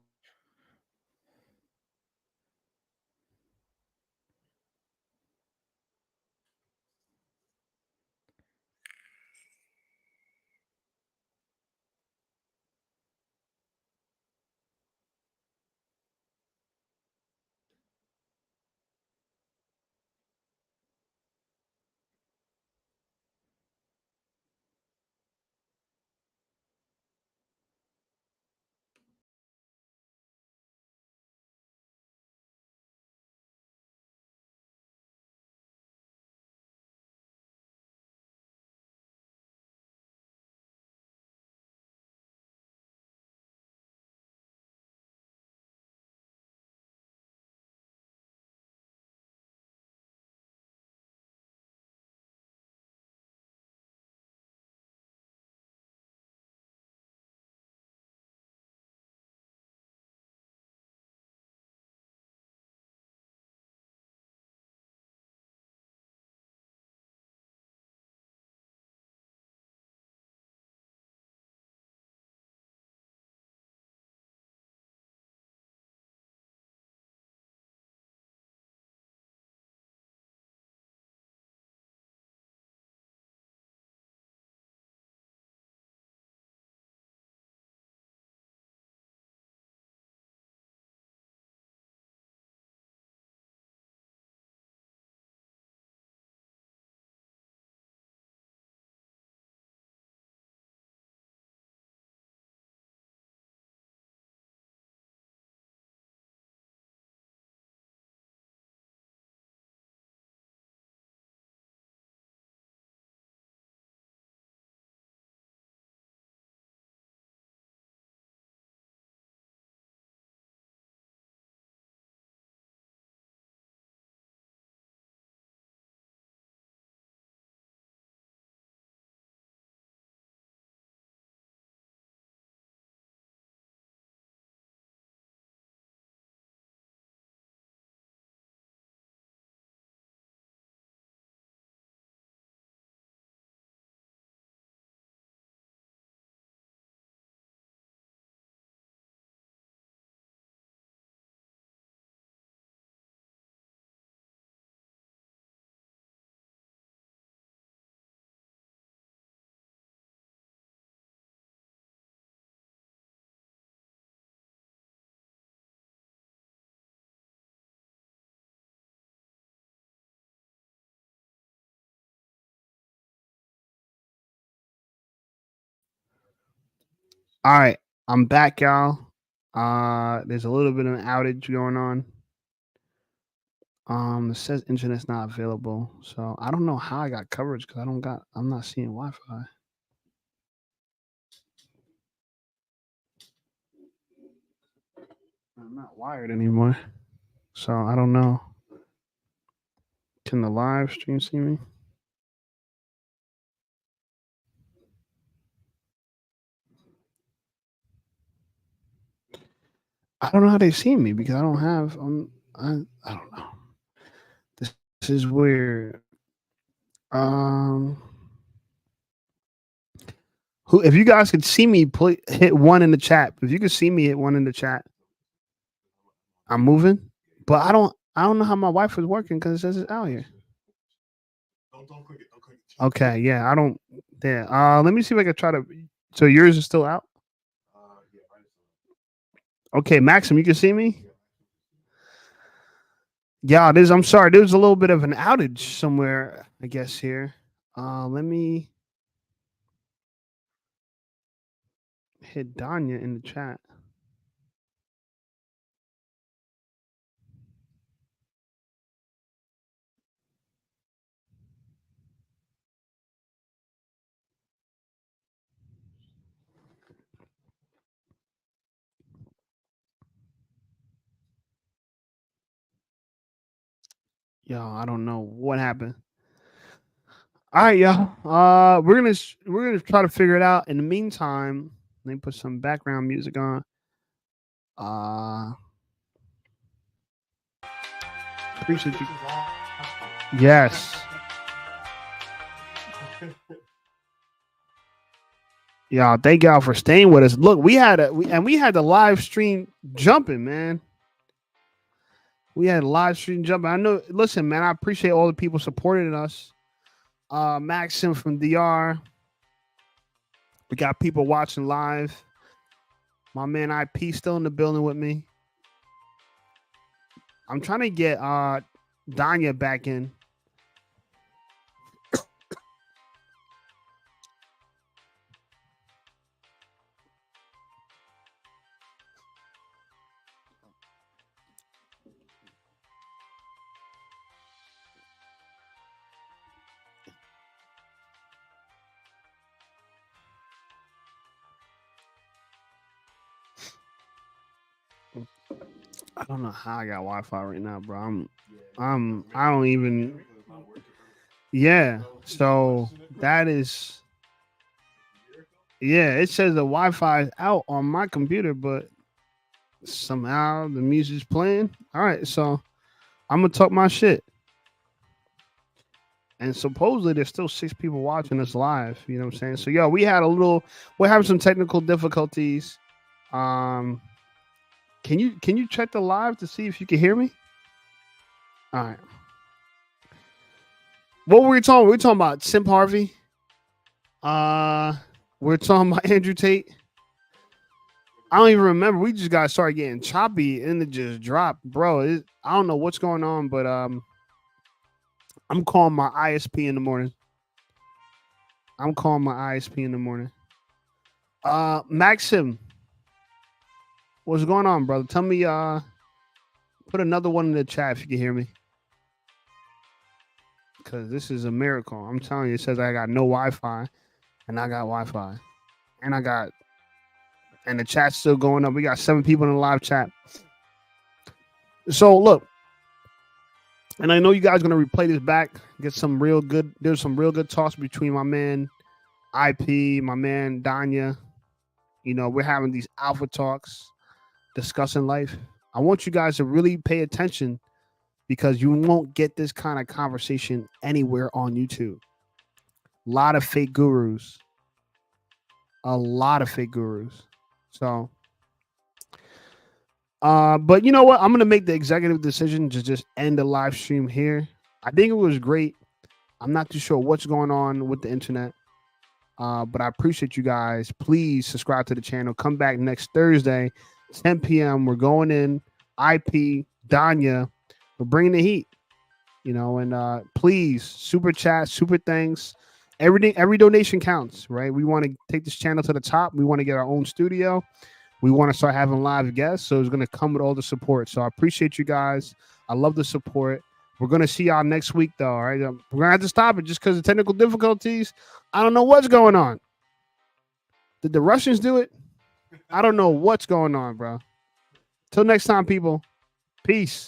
All right, I'm back, y'all. There's a little bit of an outage going on. It says internet's not available, so I don't know how I got coverage because I'm not seeing Wi-Fi. I'm not wired anymore, so I don't know. Can the live stream see me? I don't know how they see me because I don't have. I don't know. This is weird. Who? If you guys could see me, please hit one in the chat. If you could see me, hit one in the chat. I'm moving, but I don't. I don't know how my wife is working because it says it's out here. Don't click it. Don't click it. Okay, yeah, I don't. Yeah. Let me see if I can try to. So yours is still out. Okay, Maxim, you can see me. Yeah, it is. I'm sorry. There's a little bit of an outage somewhere, I guess here. Let me hit Danya in the chat. Yo, I don't know what happened. All right, y'all. We're gonna try to figure it out. In the meantime, let me put some background music on. Appreciate you. Yes. Y'all, thank y'all for staying with us. Look, we had the live stream jumping, man. We had a live stream jumping. I know. Listen, man, I appreciate all the people supporting us. Maxim from DR. We got people watching live. My man IP still in the building with me. I'm trying to get Danya back in. I don't know how I got Wi-Fi right now, bro. I don't even. Yeah. So that is. Yeah, it says the Wi-Fi is out on my computer, but somehow the music's playing. All right, so I'm gonna talk my shit. And supposedly there's still 6 people watching us live. You know what I'm saying? So yo, we're having some technical difficulties. Can you check the live to see if you can hear me? All right. What were we talking? We're talking about Simp Harvey. We're talking about Andrew Tate. I don't even remember. We just got started getting choppy and it just dropped, bro. I don't know what's going on, but I'm calling my ISP in the morning. Maxim, what's going on, brother? Tell me. Put another one in the chat if you can hear me, because this is a miracle. I'm telling you, it says I got no Wi-Fi, and I got Wi-Fi, and the chat's still going up. We got 7 people in the live chat. So look, and I know you guys are gonna replay this back, get some real good. There's some real good talks between my man IP, my man Danya. You know, we're having these alpha talks, discussing life. I want you guys to really pay attention because you won't get this kind of conversation anywhere on YouTube. A lot of fake gurus. So, but you know what? I'm gonna make the executive decision to just end the live stream here. I think it was great. I'm not too sure what's going on with the internet, but I appreciate you guys. Please subscribe to the channel. Come back next Thursday, 10 p.m. We're going in. IP Danya, we're bringing the heat. You know, and please super chat, super thanks. Every donation counts, right? We want to take this channel to the top. We want to get our own studio. We want to start having live guests. So it's going to come with all the support. So I appreciate you guys. I love the support. We're gonna see y'all next week, though. All right, we're gonna have to stop it just because of technical difficulties. I don't know what's going on. Did the Russians do it? I don't know what's going on, bro. Till next time, people. Peace.